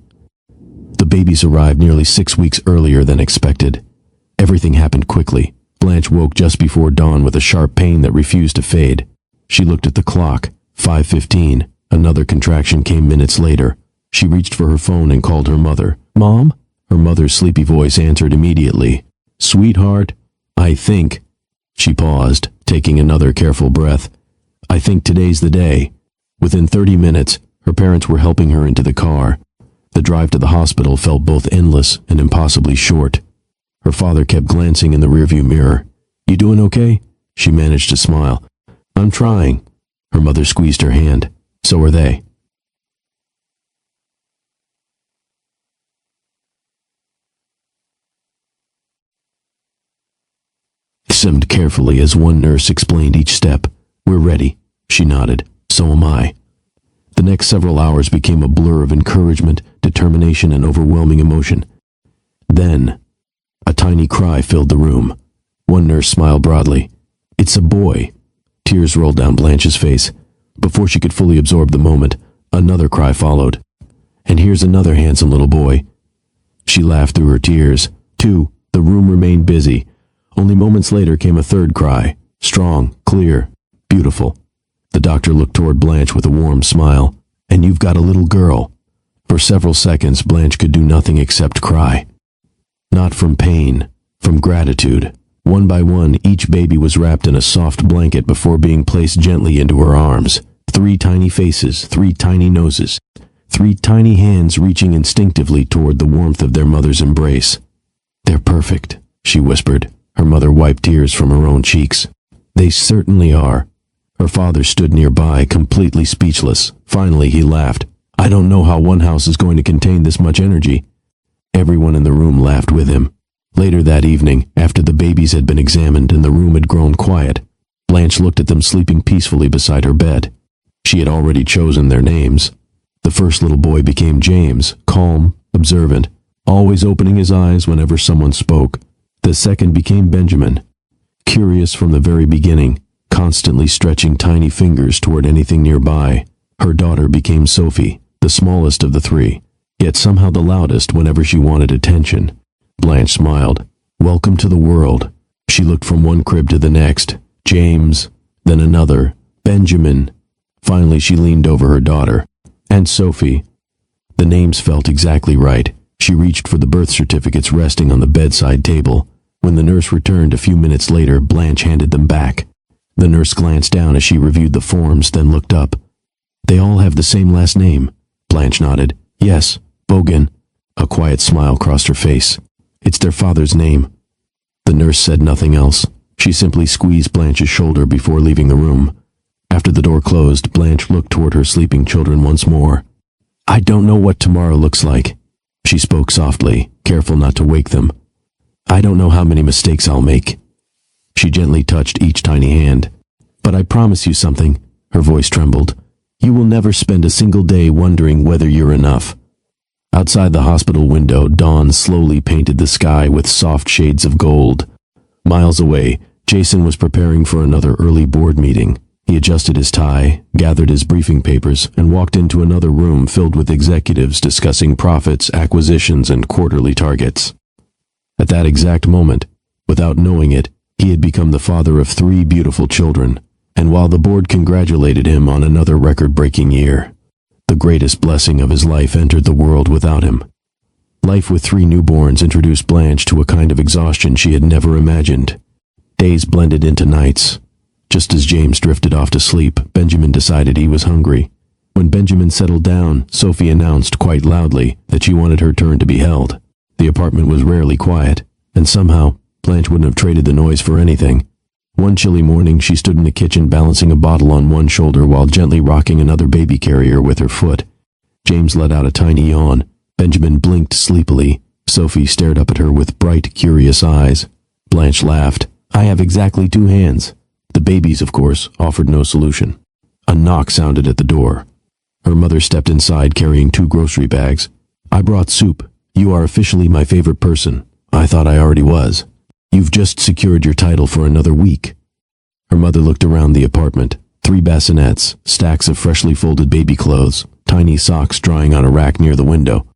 The babies arrived nearly 6 weeks earlier than expected. Everything happened quickly. Blanche woke just before dawn with a sharp pain that refused to fade. She looked at the clock. 5:15. Another contraction came minutes later. She reached for her phone and called her mother. "Mom?" Her mother's sleepy voice answered immediately. "Sweetheart, I think..." She paused, taking another careful breath. "I think today's the day." Within 30 minutes, her parents were helping her into the car. The drive to the hospital felt both endless and impossibly short. Her father kept glancing in the rearview mirror. "You doing okay?" She managed to smile. "I'm trying." Her mother squeezed her hand. "So are they." Listened carefully as one nurse explained each step. "We're ready." She nodded. "So am I." The next several hours became a blur of encouragement, determination, and overwhelming emotion. Then, a tiny cry filled the room. One nurse smiled broadly. "It's a boy." Tears rolled down Blanche's face. Before she could fully absorb the moment, another cry followed. "And here's another handsome little boy." She laughed through her tears. 2. The room remained busy. Only moments later came a third cry. Strong, clear, beautiful. The doctor looked toward Blanche with a warm smile. "And you've got a little girl." For several seconds, Blanche could do nothing except cry. Not from pain, from gratitude. One by one, each baby was wrapped in a soft blanket before being placed gently into her arms. 3 tiny faces, 3 tiny noses, 3 tiny hands reaching instinctively toward the warmth of their mother's embrace. "They're perfect," she whispered. Her mother wiped tears from her own cheeks. "They certainly are." Her father stood nearby, completely speechless. Finally, he laughed. "I don't know how one house is going to contain this much energy." Everyone in the room laughed with him. Later that evening, after the babies had been examined and the room had grown quiet, Blanche looked at them sleeping peacefully beside her bed. She had already chosen their names. The first little boy became James, calm, observant, always opening his eyes whenever someone spoke. The second became Benjamin, curious from the very beginning, constantly stretching tiny fingers toward anything nearby. Her daughter became Sophie, the smallest of the 3, yet somehow the loudest whenever she wanted attention. Blanche smiled. Welcome to the world. She looked from one crib to the next. James, then another. Benjamin. Finally, she leaned over her daughter. And Sophie. The names felt exactly right. She reached for the birth certificates resting on the bedside table. When the nurse returned a few minutes later, Blanche handed them back. The nurse glanced down as she reviewed the forms, then looked up. They all have the same last name. Blanche nodded. Yes, Bogan. A quiet smile crossed her face. It's their father's name. The nurse said nothing else. She simply squeezed Blanche's shoulder before leaving the room. After the door closed, Blanche looked toward her sleeping children once more. I don't know what tomorrow looks like. She spoke softly, careful not to wake them. I don't know how many mistakes I'll make. She gently touched each tiny hand. But I promise you something. Her voice trembled. You will never spend a single day wondering whether you're enough. Outside the hospital window, dawn slowly painted the sky with soft shades of gold. Miles away, Jason was preparing for another early board meeting. He adjusted his tie, gathered his briefing papers, and walked into another room filled with executives discussing profits, acquisitions, and quarterly targets. At that exact moment, without knowing it, he had become the father of 3 beautiful children, and while the board congratulated him on another record-breaking year, the greatest blessing of his life entered the world without him. Life with 3 newborns introduced Blanche to a kind of exhaustion she had never imagined. Days blended into nights. Just as James drifted off to sleep, Benjamin decided he was hungry. When Benjamin settled down, Sophie announced quite loudly that she wanted her turn to be held. The apartment was rarely quiet, and somehow, Blanche wouldn't have traded the noise for anything. One chilly morning, she stood in the kitchen balancing a bottle on one shoulder while gently rocking another baby carrier with her foot. James let out a tiny yawn. Benjamin blinked sleepily. Sophie stared up at her with bright, curious eyes. Blanche laughed. I have exactly 2 hands. The babies, of course, offered no solution. A knock sounded at the door. Her mother stepped inside carrying 2 grocery bags. I brought soup. You are officially my favorite person. I thought I already was. You've just secured your title for another week. Her mother looked around the apartment. 3 bassinets, stacks of freshly folded baby clothes, tiny socks drying on a rack near the window.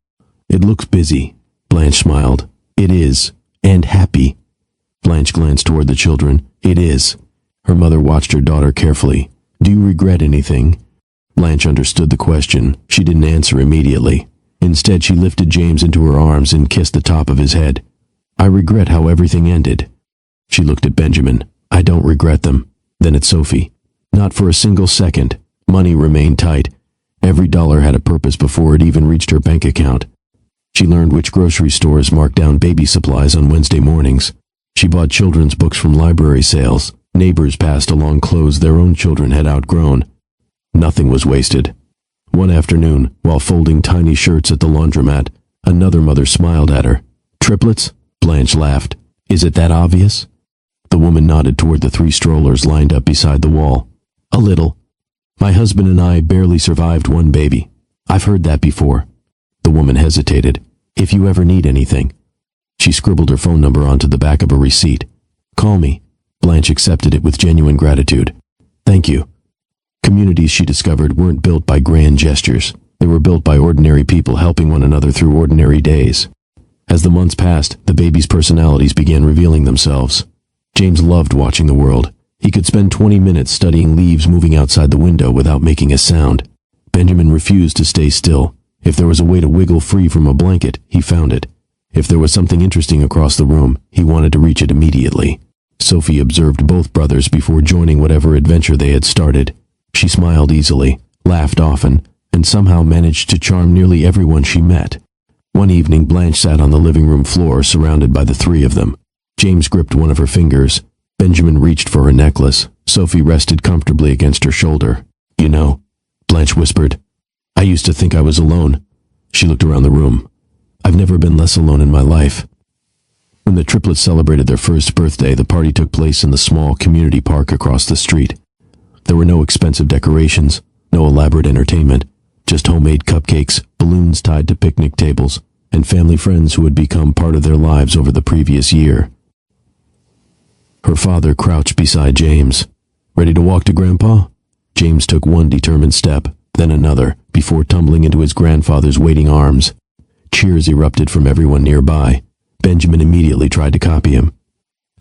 It looks busy. Blanche smiled. It is. And happy. Blanche glanced toward the children. It is. Her mother watched her daughter carefully. Do you regret anything? Blanche understood the question. She didn't answer immediately. Instead, she lifted James into her arms and kissed the top of his head. I regret how everything ended. She looked at Benjamin. I don't regret them. Then at Sophie. Not for a single second. Money remained tight. Every dollar had a purpose before it even reached her bank account. She learned which grocery stores marked down baby supplies on Wednesday mornings. She bought children's books from library sales. Neighbors passed along clothes their own children had outgrown. Nothing was wasted. One afternoon, while folding tiny shirts at the laundromat, another mother smiled at her. Triplets? Blanche laughed. Is it that obvious? The woman nodded toward the 3 strollers lined up beside the wall. A little. My husband and I barely survived 1 baby. I've heard that before. The woman hesitated. If you ever need anything. She scribbled her phone number onto the back of a receipt. Call me. Blanche accepted it with genuine gratitude. Thank you. Communities, she discovered, weren't built by grand gestures. They were built by ordinary people helping one another through ordinary days. As the months passed, the babies' personalities began revealing themselves. James loved watching the world. He could spend 20 minutes studying leaves moving outside the window without making a sound. Benjamin refused to stay still. If there was a way to wiggle free from a blanket, he found it. If there was something interesting across the room, he wanted to reach it immediately. Sophie observed both brothers before joining whatever adventure they had started. She smiled easily, laughed often, and somehow managed to charm nearly everyone she met. One evening, Blanche sat on the living room floor surrounded by the 3 of them. James gripped one of her fingers. Benjamin reached for her necklace. Sophie rested comfortably against her shoulder. You know, Blanche whispered, I used to think I was alone. She looked around the room. I've never been less alone in my life. When the triplets celebrated their first birthday, the party took place in the small community park across the street. There were no expensive decorations, no elaborate entertainment, just homemade cupcakes, balloons tied to picnic tables, and family friends who had become part of their lives over the previous year. Her father crouched beside James. Ready to walk to Grandpa? James took one determined step, then another, before tumbling into his grandfather's waiting arms. Cheers erupted from everyone nearby. Benjamin immediately tried to copy him.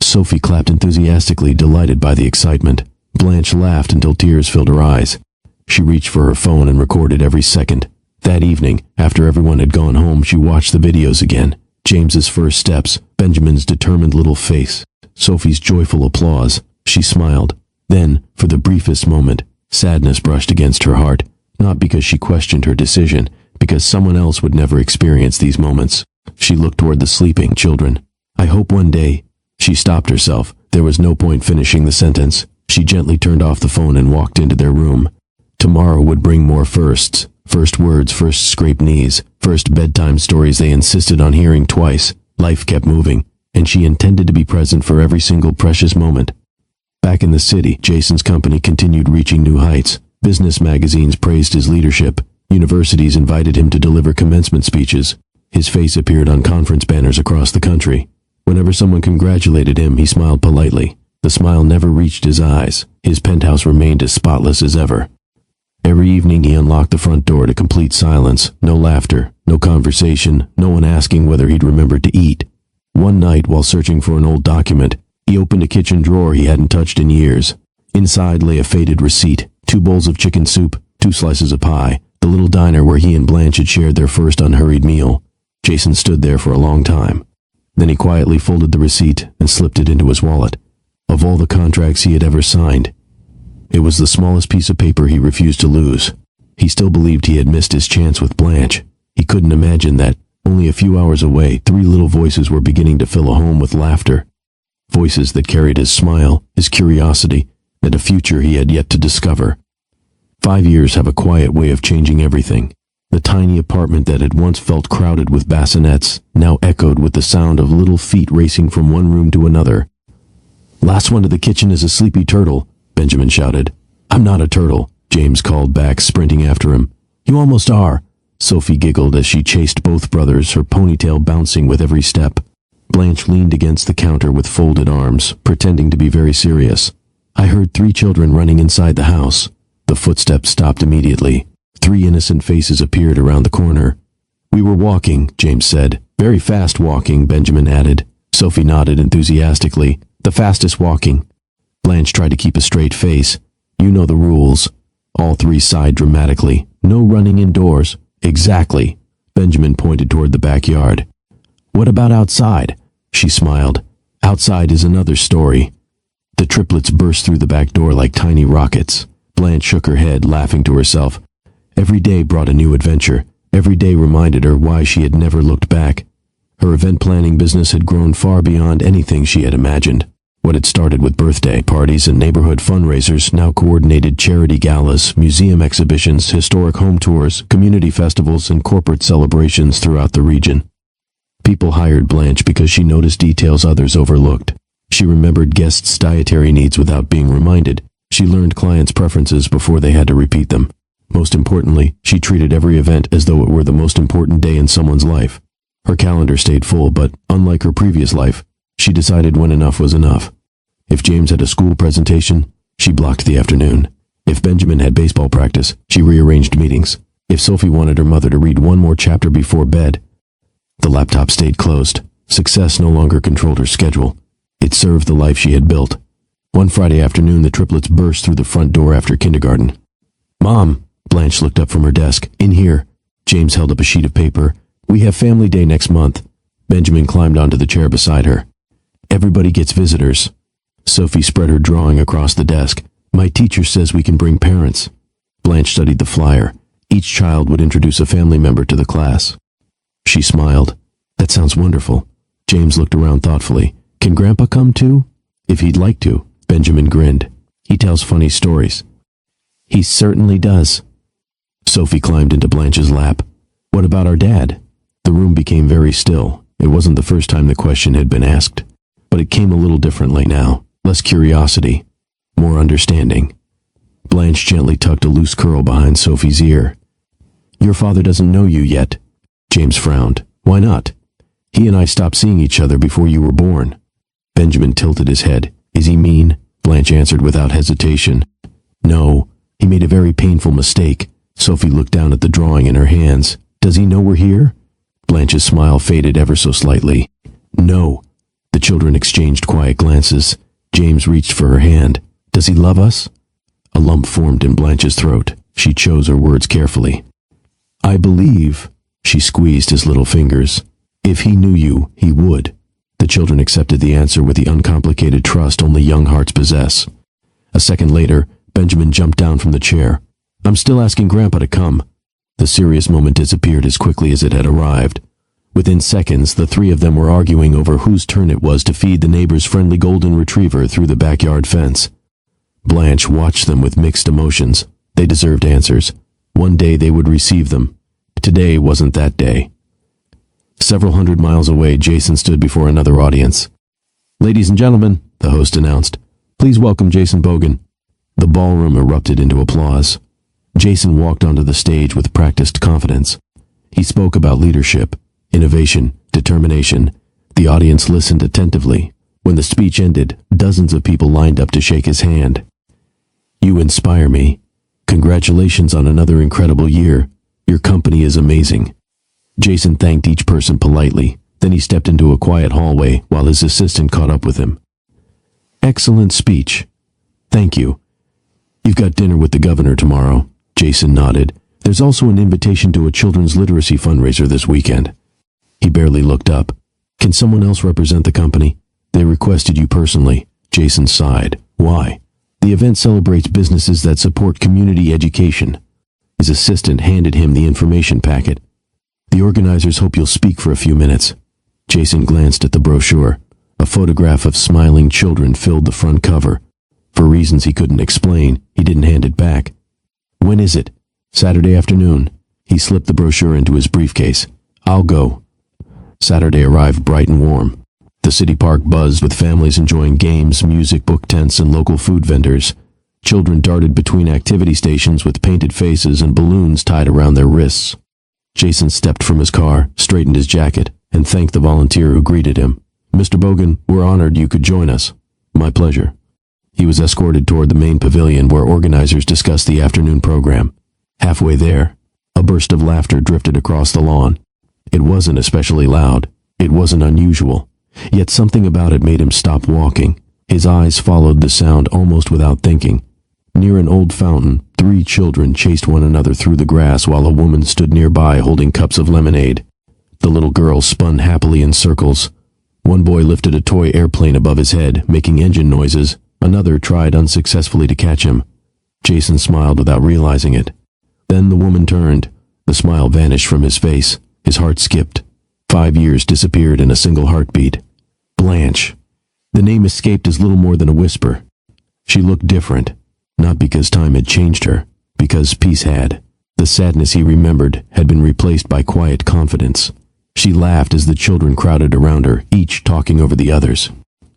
Sophie clapped enthusiastically, delighted by the excitement. Blanche laughed until tears filled her eyes. She reached for her phone and recorded every second. That evening, after everyone had gone home, she watched the videos again. James's first steps, Benjamin's determined little face, Sophie's joyful applause. She smiled. Then, for the briefest moment, sadness brushed against her heart, not because she questioned her decision, because someone else would never experience these moments. She looked toward the sleeping children. I hope one day. She stopped herself. There was no point finishing the sentence. She gently turned off the phone and walked into their room. Tomorrow would bring more firsts. First words, first scraped knees, first bedtime stories they insisted on hearing twice. Life kept moving, and she intended to be present for every single precious moment. Back in the city, Jason's company continued reaching new heights. Business magazines praised his leadership. Universities invited him to deliver commencement speeches. His face appeared on conference banners across the country. Whenever someone congratulated him, he smiled politely. The smile never reached his eyes. His penthouse remained as spotless as ever. Every evening he unlocked the front door to complete silence. No laughter, no conversation, no one asking whether he'd remembered to eat. One night, while searching for an old document, he opened a kitchen drawer he hadn't touched in years. Inside lay a faded receipt, 2 bowls of chicken soup, 2 slices of pie, the little diner where he and Blanche had shared their first unhurried meal. Jason stood there for a long time. Then he quietly folded the receipt and slipped it into his wallet. Of all the contracts he had ever signed, it was the smallest piece of paper he refused to lose. He still believed he had missed his chance with Blanche. He couldn't imagine that, only a few hours away, 3 little voices were beginning to fill a home with laughter. Voices that carried his smile, his curiosity, and a future he had yet to discover. 5 years have a quiet way of changing everything. The tiny apartment that had once felt crowded with bassinets now echoed with the sound of little feet racing from one room to another. "Last one to the kitchen is a sleepy turtle," Benjamin shouted. "I'm not a turtle," James called back, sprinting after him. "You almost are," Sophie giggled as she chased both brothers, her ponytail bouncing with every step. Blanche leaned against the counter with folded arms, pretending to be very serious. "I heard 3 children running inside the house." The footsteps stopped immediately. 3 innocent faces appeared around the corner. "We were walking," James said. "Very fast walking," Benjamin added. Sophie nodded enthusiastically. "The fastest walking." Blanche tried to keep a straight face. "You know the rules." All 3 sighed dramatically. "No running indoors." "Exactly." Benjamin pointed toward the backyard. "What about outside?" She smiled. "Outside is another story." The triplets burst through the back door like tiny rockets. Blanche shook her head, laughing to herself. Every day brought a new adventure. Every day reminded her why she had never looked back. Her event planning business had grown far beyond anything she had imagined. What had started with birthday parties and neighborhood fundraisers now coordinated charity galas, museum exhibitions, historic home tours, community festivals, and corporate celebrations throughout the region. People hired Blanche because she noticed details others overlooked. She remembered guests' dietary needs without being reminded. She learned clients' preferences before they had to repeat them. Most importantly, she treated every event as though it were the most important day in someone's life. Her calendar stayed full, but unlike her previous life, she decided when enough was enough. If James had a school presentation, she blocked the afternoon. If Benjamin had baseball practice, she rearranged meetings. If Sophie wanted her mother to read one more chapter before bed, the laptop stayed closed. Success no longer controlled her schedule. It served the life she had built. One Friday afternoon, the triplets burst through the front door after kindergarten. "Mom," Blanche looked up from her desk. "In here." James held up a sheet of paper. "We have family day next month." Benjamin climbed onto the chair beside her. "Everybody gets visitors." Sophie spread her drawing across the desk. "My teacher says we can bring parents." Blanche studied the flyer. Each child would introduce a family member to the class. She smiled. "That sounds wonderful." James looked around thoughtfully. "Can Grandpa come too?" "If he'd like to." Benjamin grinned. "He tells funny stories." "He certainly does." Sophie climbed into Blanche's lap. "What about our dad?" The room became very still. It wasn't the first time the question had been asked, but it came a little differently now. Less curiosity, more understanding. Blanche gently tucked a loose curl behind Sophie's ear. "Your father doesn't know you yet." James frowned. "Why not?" "He and I stopped seeing each other before you were born." Benjamin tilted his head. "Is he mean?" Blanche answered without hesitation. "No, he made a very painful mistake." Sophie looked down at the drawing in her hands. "Does he know we're here?" Blanche's smile faded ever so slightly. No. The children exchanged quiet glances. James reached for her hand. Does he love us? A lump formed in Blanche's throat. She chose her words carefully. I believe, she squeezed his little fingers. If he knew you, he would. The children accepted the answer with the uncomplicated trust only young hearts possess. A second later, Benjamin jumped down from the chair. I'm still asking Grandpa to come. The serious moment disappeared as quickly as it had arrived. Within seconds, the three of them were arguing over whose turn it was to feed the neighbor's friendly golden retriever through the backyard fence. Blanche watched them with mixed emotions. They deserved answers. One day they would receive them. Today wasn't that day. Several hundred miles away, Jason stood before another audience. Ladies and gentlemen, the host announced, please welcome Jason Bogan. The ballroom erupted into applause. Jason walked onto the stage with practiced confidence. He spoke about leadership, innovation, determination. The audience listened attentively. When the speech ended, dozens of people lined up to shake his hand. You inspire me. Congratulations on another incredible year. Your company is amazing. Jason thanked each person politely. Then he stepped into a quiet hallway while his assistant caught up with him. Excellent speech. Thank you. You've got dinner with the governor tomorrow. Jason nodded. There's also an invitation to a children's literacy fundraiser this weekend. He barely looked up. Can someone else represent the company? They requested you personally. Jason sighed. Why? The event celebrates businesses that support community education. His assistant handed him the information packet. The organizers hope you'll speak for a few minutes. Jason glanced at the brochure. A photograph of smiling children filled the front cover. For reasons he couldn't explain, he didn't hand it back. When is it? Saturday afternoon. He slipped the brochure into his briefcase. I'll go. Saturday arrived bright and warm. The city park buzzed with families enjoying games, music, book tents, and local food vendors. Children darted between activity stations with painted faces and balloons tied around their wrists. Jason stepped from his car, straightened his jacket, and thanked the volunteer who greeted him. Mr. Bogan, we're honored you could join us. My pleasure. He was escorted toward the main pavilion where organizers discussed the afternoon program. Halfway there, a burst of laughter drifted across the lawn. It wasn't especially loud. It wasn't unusual. Yet something about it made him stop walking. His eyes followed the sound almost without thinking. Near an old fountain, 3 children chased one another through the grass while a woman stood nearby holding cups of lemonade. The little girls spun happily in circles. One boy lifted a toy airplane above his head, making engine noises. Another tried unsuccessfully to catch him. Jason smiled without realizing it. Then the woman turned. The smile vanished from his face. His heart skipped. 5 years disappeared in a single heartbeat. Blanche. The name escaped as little more than a whisper. She looked different. Not because time had changed her, because peace had. The sadness he remembered had been replaced by quiet confidence. She laughed as the children crowded around her, each talking over the others.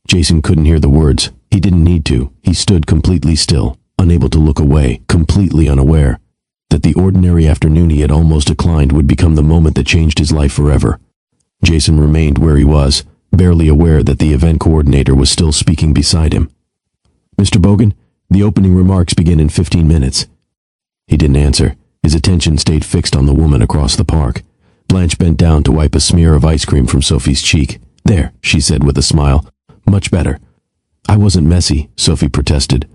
Jason couldn't hear the words. He didn't need to. He stood completely still, unable to look away, completely unaware that the ordinary afternoon he had almost declined would become the moment that changed his life forever. Jason remained where he was, barely aware that the event coordinator was still speaking beside him. Mr. Bogan, the opening remarks begin in 15 minutes. He didn't answer. His attention stayed fixed on the woman across the park. Blanche bent down to wipe a smear of ice cream from Sophie's cheek. There, she said with a smile. Much better. I wasn't messy, Sophie protested.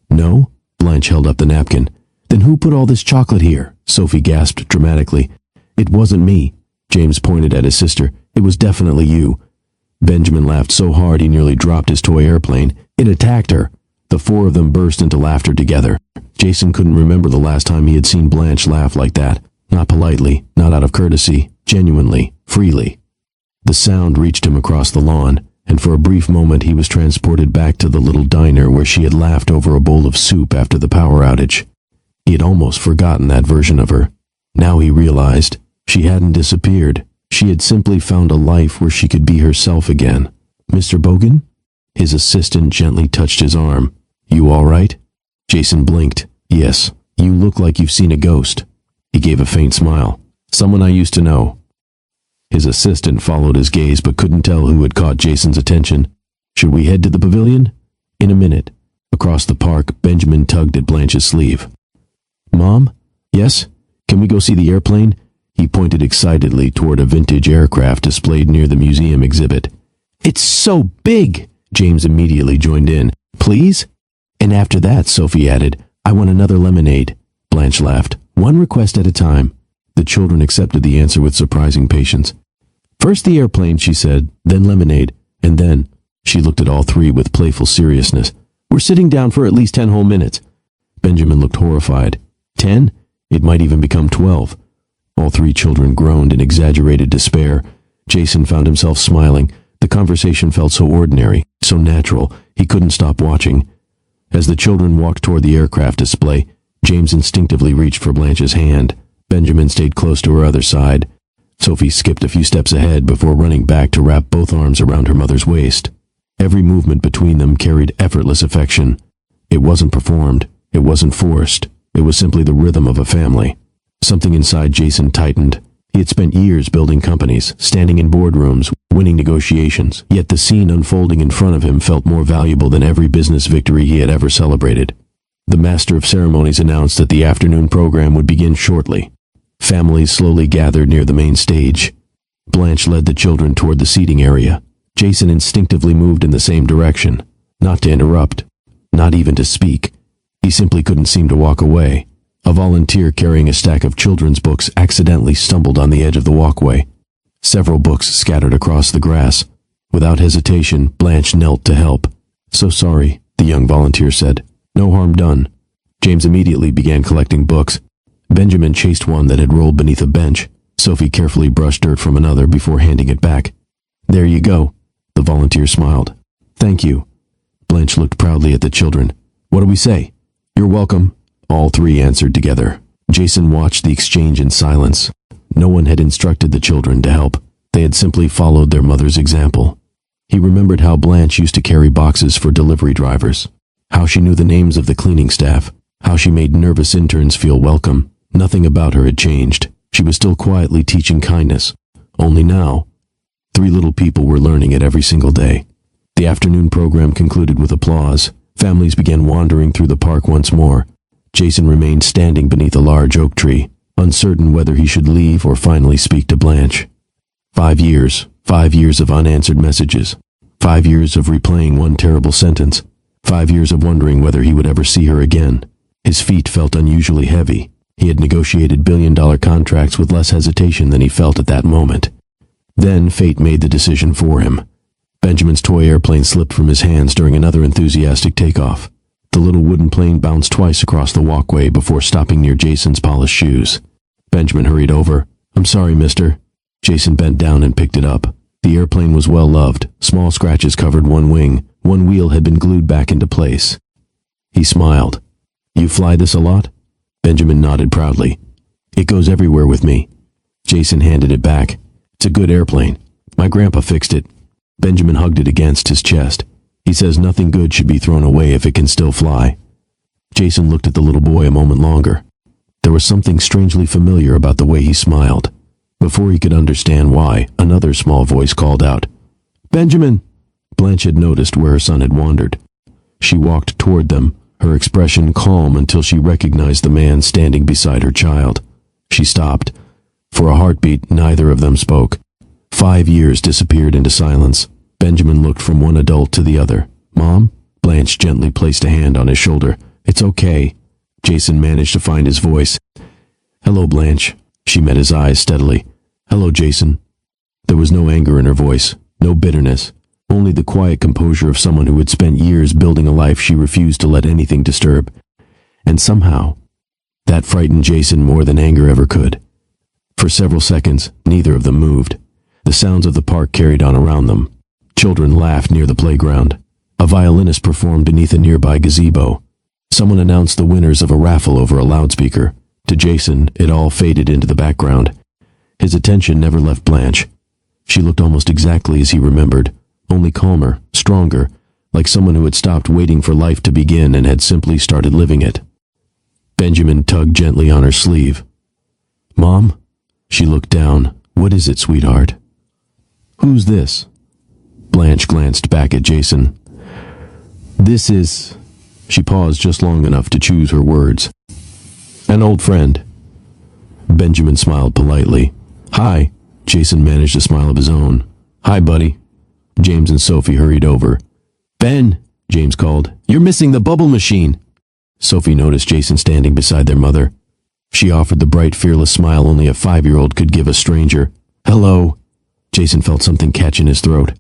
No? Blanche held up the napkin. Then who put all this chocolate here? Sophie gasped dramatically. It wasn't me. James pointed at his sister. It was definitely you. Benjamin laughed so hard he nearly dropped his toy airplane. It attacked her. The 4 of them burst into laughter together. Jason couldn't remember the last time he had seen Blanche laugh like that. Not politely, not out of courtesy, genuinely, freely. The sound reached him across the lawn, and for a brief moment he was transported back to the little diner where she had laughed over a bowl of soup after the power outage. He had almost forgotten that version of her. Now he realized she hadn't disappeared. She had simply found a life where she could be herself again. Mr. Bogan? His assistant gently touched his arm. You all right? Jason blinked. Yes. You look like you've seen a ghost. He gave a faint smile. Someone I used to know. His assistant followed his gaze but couldn't tell who had caught Jason's attention. Should we head to the pavilion? In a minute. Across the park, Benjamin tugged at Blanche's sleeve. Mom? Yes? Can we go see the airplane? He pointed excitedly toward a vintage aircraft displayed near the museum exhibit. It's so big, James immediately joined in. Please? And after that, Sophie added, I want another lemonade. Blanche laughed. One request at a time. The children accepted the answer with surprising patience. First the airplane, she said, then lemonade, and then, she looked at all three with playful seriousness. We're sitting down for at least 10 whole minutes. Benjamin looked horrified. 10? It might even become 12. All three children groaned in exaggerated despair. Jason found himself smiling. The conversation felt so ordinary, so natural, he couldn't stop watching. As the children walked toward the aircraft display, James instinctively reached for Blanche's hand. Benjamin stayed close to her other side. Sophie skipped a few steps ahead before running back to wrap both arms around her mother's waist. Every movement between them carried effortless affection. It wasn't performed. It wasn't forced. It was simply the rhythm of a family. Something inside Jason tightened. He had spent years building companies, standing in boardrooms, winning negotiations, yet the scene unfolding in front of him felt more valuable than every business victory he had ever celebrated. The master of ceremonies announced that the afternoon program would begin shortly. Families slowly gathered near the main stage. Blanche led the children toward the seating area. Jason instinctively moved in the same direction, not to interrupt, not even to speak. He simply couldn't seem to walk away. A volunteer carrying a stack of children's books accidentally stumbled on the edge of the walkway. Several books scattered across the grass. Without hesitation, Blanche knelt to help. So sorry, the young volunteer said. No harm done. James immediately began collecting books. Benjamin chased one that had rolled beneath a bench. Sophie carefully brushed dirt from another before handing it back. There you go. The volunteer smiled. Thank you. Blanche looked proudly at the children. What do we say? You're welcome. All three answered together. Jason watched the exchange in silence. No one had instructed the children to help. They had simply followed their mother's example. He remembered how Blanche used to carry boxes for delivery drivers, how she knew the names of the cleaning staff, how she made nervous interns feel welcome. Nothing about her had changed. She was still quietly teaching kindness. Only now, three little people were learning it every single day. The afternoon program concluded with applause. Families began wandering through the park once more. Jason remained standing beneath a large oak tree, uncertain whether he should leave or finally speak to Blanche. 5 years of unanswered messages, 5 years of replaying one terrible sentence, 5 years of wondering whether he would ever see her again. His feet felt unusually heavy. He had negotiated billion-dollar contracts with less hesitation than he felt at that moment. Then fate made the decision for him. Benjamin's toy airplane slipped from his hands during another enthusiastic takeoff. The little wooden plane bounced twice across the walkway before stopping near Jason's polished shoes. Benjamin hurried over. I'm sorry, mister. Jason bent down and picked it up. The airplane was well loved. Small scratches covered one wing. One wheel had been glued back into place. He smiled. You fly this a lot? Benjamin nodded proudly. It goes everywhere with me. Jason handed it back. It's a good airplane. My grandpa fixed it. Benjamin hugged it against his chest. He says nothing good should be thrown away if it can still fly. Jason looked at the little boy a moment longer. There was something strangely familiar about the way he smiled. Before he could understand why, another small voice called out, Benjamin! Blanche had noticed where her son had wandered. She walked toward them, her expression calm until she recognized the man standing beside her child. She stopped. For a heartbeat, neither of them spoke. 5 years disappeared into silence. Benjamin looked from one adult to the other. Mom? Blanche gently placed a hand on his shoulder. It's okay. Jason managed to find his voice. Hello, Blanche. She met his eyes steadily. Hello, Jason. There was no anger in her voice, no bitterness, only the quiet composure of someone who had spent years building a life she refused to let anything disturb. And somehow, that frightened Jason more than anger ever could. For several seconds, neither of them moved. The sounds of the park carried on around them. Children laughed near the playground. A violinist performed beneath a nearby gazebo. Someone announced the winners of a raffle over a loudspeaker. To Jason, it all faded into the background. His attention never left Blanche. She looked almost exactly as he remembered, only calmer, stronger, like someone who had stopped waiting for life to begin and had simply started living it. Benjamin tugged gently on her sleeve. Mom? She looked down. What is it, sweetheart? Who's this? Blanche glanced back at Jason. This is... She paused just long enough to choose her words. An old friend. Benjamin smiled politely. Hi. Jason managed a smile of his own. Hi, buddy. James and Sophie hurried over. "Ben," James called, "you're missing the bubble machine." Sophie noticed Jason standing beside their mother. She offered the bright, fearless smile only a 5-year-old could give a stranger. "Hello." Jason felt something catch in his throat.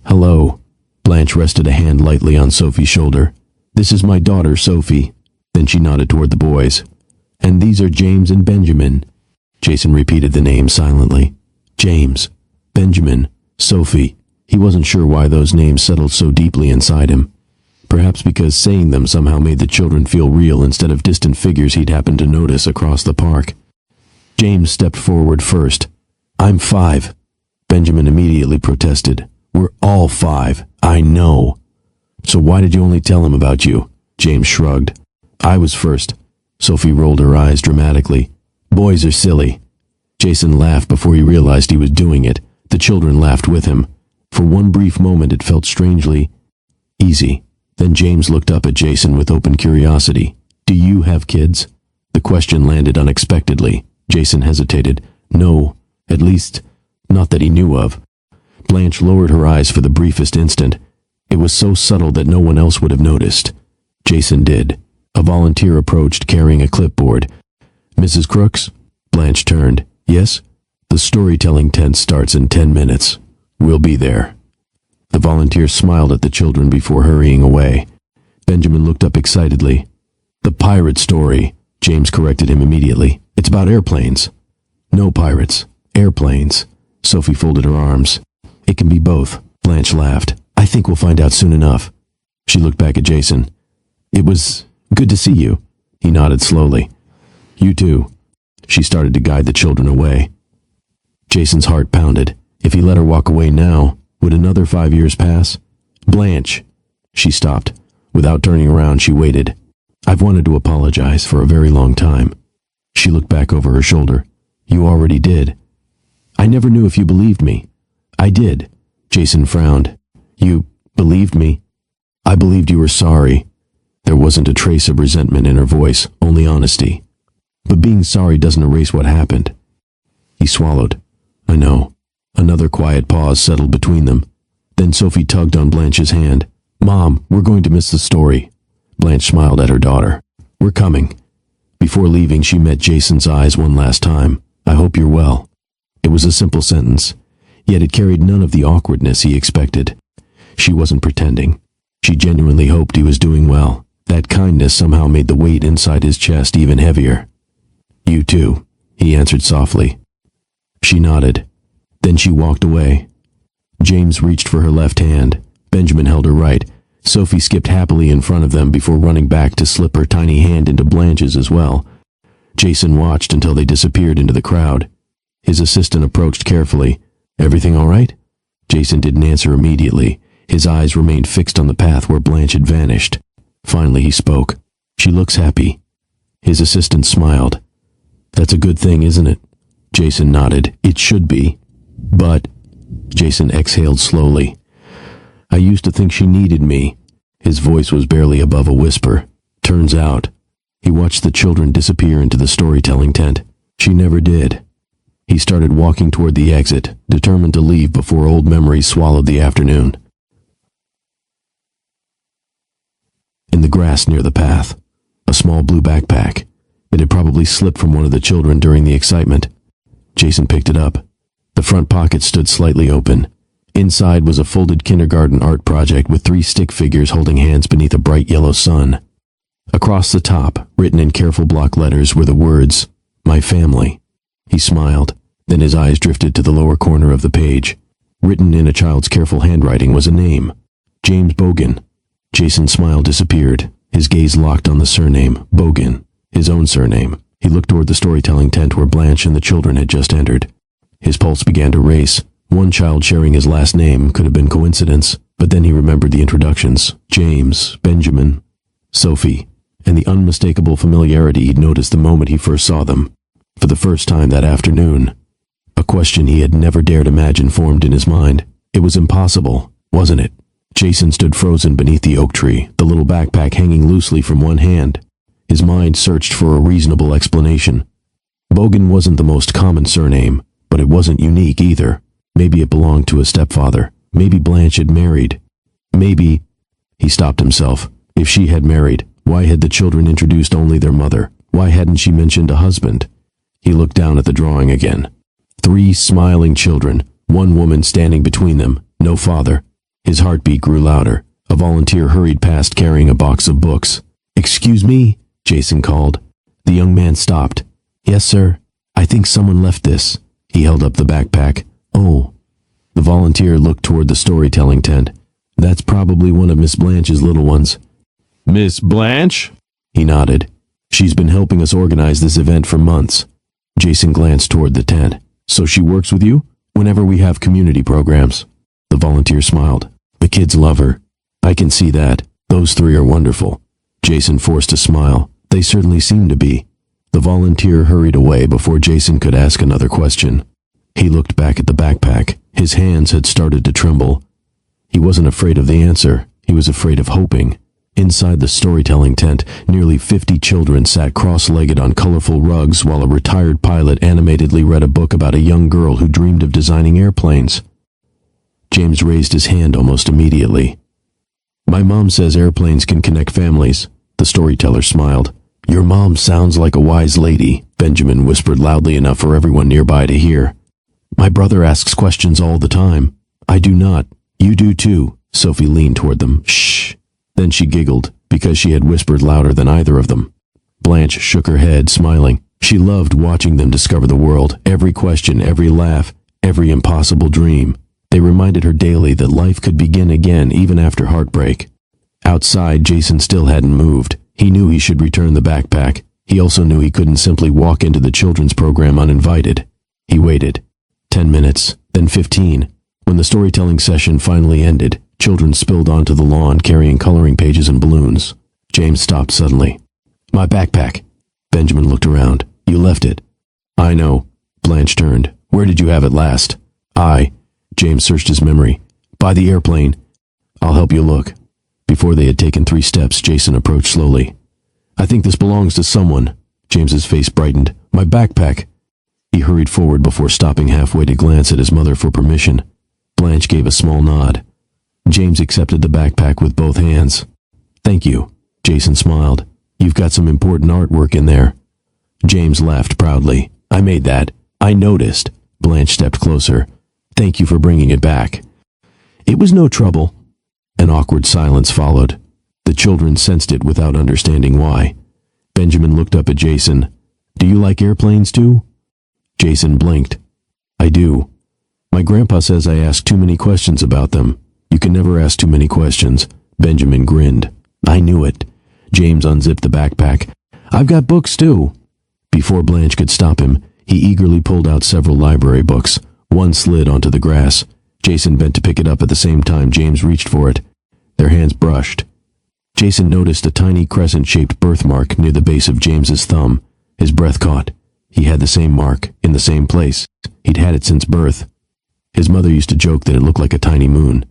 "Hello." Blanche rested a hand lightly on Sophie's shoulder. "This is my daughter, Sophie." Then she nodded toward the boys. "And these are James and Benjamin." Jason repeated the names silently. James, Benjamin, Sophie. He wasn't sure why those names settled so deeply inside him. Perhaps because saying them somehow made the children feel real instead of distant figures he'd happened to notice across the park. James stepped forward first. "I'm 5. Benjamin immediately protested. "We're all 5. I know." "So why did you only tell him about you?" James shrugged. "I was first." Sophie rolled her eyes dramatically. "Boys are silly." Jason laughed before he realized he was doing it. The children laughed with him. For one brief moment it felt strangely easy. Then James looked up at Jason with open curiosity. "Do you have kids?" The question landed unexpectedly. Jason hesitated. "No, at least, not that he knew of." Blanche lowered her eyes for the briefest instant. It was so subtle that no one else would have noticed. Jason did. A volunteer approached carrying a clipboard. "Mrs. Crooks?" Blanche turned. "Yes?" "The storytelling tent starts in 10 minutes. We'll be there." The volunteer smiled at the children before hurrying away. Benjamin looked up excitedly. "The pirate story," James corrected him immediately. "It's about airplanes." "No pirates. Airplanes." Sophie folded her arms. "It can be both." Blanche laughed. "I think we'll find out soon enough." She looked back at Jason. "It was good to see you." He nodded slowly. "You too." She started to guide the children away. Jason's heart pounded. If he let her walk away now, would another 5 years pass? "Blanche." She stopped. Without turning around, she waited. "I've wanted to apologize for a very long time." She looked back over her shoulder. "You already did." "I never knew if you believed me." "I did." Jason frowned. "You believed me?" "I believed you were sorry." There wasn't a trace of resentment in her voice, only honesty. "But being sorry doesn't erase what happened." He swallowed. "I know." Another quiet pause settled between them. Then Sophie tugged on Blanche's hand. "Mom, we're going to miss the story." Blanche smiled at her daughter. "We're coming." Before leaving, she met Jason's eyes one last time. "I hope you're well." It was a simple sentence, yet it carried none of the awkwardness he expected. She wasn't pretending. She genuinely hoped he was doing well. That kindness somehow made the weight inside his chest even heavier. "You too," he answered softly. She nodded. Then she walked away. James reached for her left hand. Benjamin held her right. Sophie skipped happily in front of them before running back to slip her tiny hand into Blanche's as well. Jason watched until they disappeared into the crowd. His assistant approached carefully. "Everything all right?" Jason didn't answer immediately. His eyes remained fixed on the path where Blanche had vanished. Finally he spoke. "She looks happy." His assistant smiled. "That's a good thing, isn't it?" Jason nodded. "It should be. But..." Jason exhaled slowly. "I used to think she needed me." His voice was barely above a whisper. "Turns out..." He watched the children disappear into the storytelling tent. "She never did." He started walking toward the exit, determined to leave before old memories swallowed the afternoon. In the grass near the path, a small blue backpack. It had probably slipped from one of the children during the excitement. Jason picked it up. The front pocket stood slightly open. Inside was a folded kindergarten art project with 3 stick figures holding hands beneath a bright yellow sun. Across the top, written in careful block letters, were the words, "My family." He smiled, then his eyes drifted to the lower corner of the page. Written in a child's careful handwriting was a name, James Bogan. Jason's smile disappeared. His gaze locked on the surname, Bogan, his own surname. He looked toward the storytelling tent where Blanche and the children had just entered. His pulse began to race. One child sharing his last name could have been coincidence, but then he remembered the introductions, James, Benjamin, Sophie, and the unmistakable familiarity he'd noticed the moment he first saw them. For the first time that afternoon, a question he had never dared imagine formed in his mind. It was impossible, wasn't it? Jason stood frozen beneath the oak tree, the little backpack hanging loosely from one hand. His mind searched for a reasonable explanation. Bogan wasn't the most common surname, but it wasn't unique either. Maybe it belonged to a stepfather. Maybe Blanche had married. Maybe... He stopped himself. If she had married, why had the children introduced only their mother? Why hadn't she mentioned a husband? He looked down at the drawing again. 3 smiling children, 1 woman standing between them, no father. His heartbeat grew louder. A volunteer hurried past carrying a box of books. "Excuse me," Jason called. The young man stopped. "Yes, sir. I think someone left this." He held up the backpack. "Oh." The volunteer looked toward the storytelling tent. "That's probably one of Miss Blanche's little ones." "Miss Blanche?" He nodded. "She's been helping us organize this event for months." Jason glanced toward the tent. "So she works with you? Whenever we have community programs?" The volunteer smiled. "The kids love her. I can see that. Those 3 are wonderful." Jason forced a smile. "They certainly seem to be." The volunteer hurried away before Jason could ask another question. He looked back at the backpack. His hands had started to tremble. He wasn't afraid of the answer. He was afraid of hoping. Inside the storytelling tent, nearly 50 children sat cross-legged on colorful rugs while a retired pilot animatedly read a book about a young girl who dreamed of designing airplanes. James raised his hand almost immediately. "My mom says airplanes can connect families." The storyteller smiled. "Your mom sounds like a wise lady," Benjamin whispered loudly enough for everyone nearby to hear. "My brother asks questions all the time." "I do not. You do too." Sophie leaned toward them. "Shh." Then she giggled, because she had whispered louder than either of them. Blanche shook her head, smiling. She loved watching them discover the world, every question, every laugh, every impossible dream. They reminded her daily that life could begin again even after heartbreak. Outside, Jason still hadn't moved. He knew he should return the backpack. He also knew he couldn't simply walk into the children's program uninvited. He waited. 10 minutes, then 15. When the storytelling session finally ended, children spilled onto the lawn carrying coloring pages and balloons. James stopped suddenly. "My backpack." Benjamin looked around. "You left it." "I know." Blanche turned. "Where did you have it last?" James searched his memory. "By the airplane." "I'll help you look." Before they had taken 3 steps, Jason approached slowly. "I think this belongs to someone." James's face brightened. "My backpack." He hurried forward before stopping halfway to glance at his mother for permission. Blanche gave a small nod. James accepted the backpack with both hands. "Thank you." Jason smiled. "You've got some important artwork in there." James laughed proudly. "I made that. I noticed." Blanche stepped closer. "Thank you for bringing it back." "It was no trouble." An awkward silence followed. The children sensed it without understanding why. Benjamin looked up at Jason. "Do you like airplanes too?" Jason blinked. "I do. My grandpa says I ask too many questions about them." "You can never ask too many questions." Benjamin grinned. "I knew it." James unzipped the backpack. "I've got books too." Before Blanche could stop him, he eagerly pulled out several library books. One slid onto the grass. Jason bent to pick it up at the same time James reached for it. Their hands brushed. Jason noticed a tiny crescent-shaped birthmark near the base of James's thumb. His breath caught. He had the same mark, in the same place. He'd had it since birth. His mother used to joke that it looked like a tiny moon.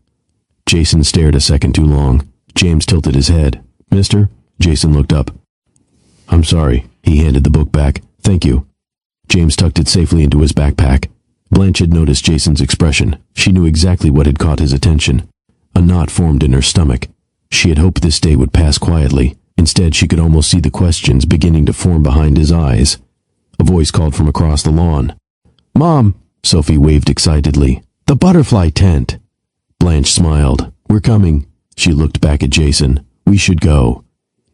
Jason stared a second too long. James tilted his head. "Mister?" Jason looked up. "I'm sorry." He handed the book back. "Thank you." James tucked it safely into his backpack. Blanche had noticed Jason's expression. She knew exactly what had caught his attention. A knot formed in her stomach. She had hoped this day would pass quietly. Instead, she could almost see the questions beginning to form behind his eyes. A voice called from across the lawn. "Mom!" Sophie waved excitedly. "The butterfly tent!" Blanche smiled. "We're coming." She looked back at Jason. "We should go."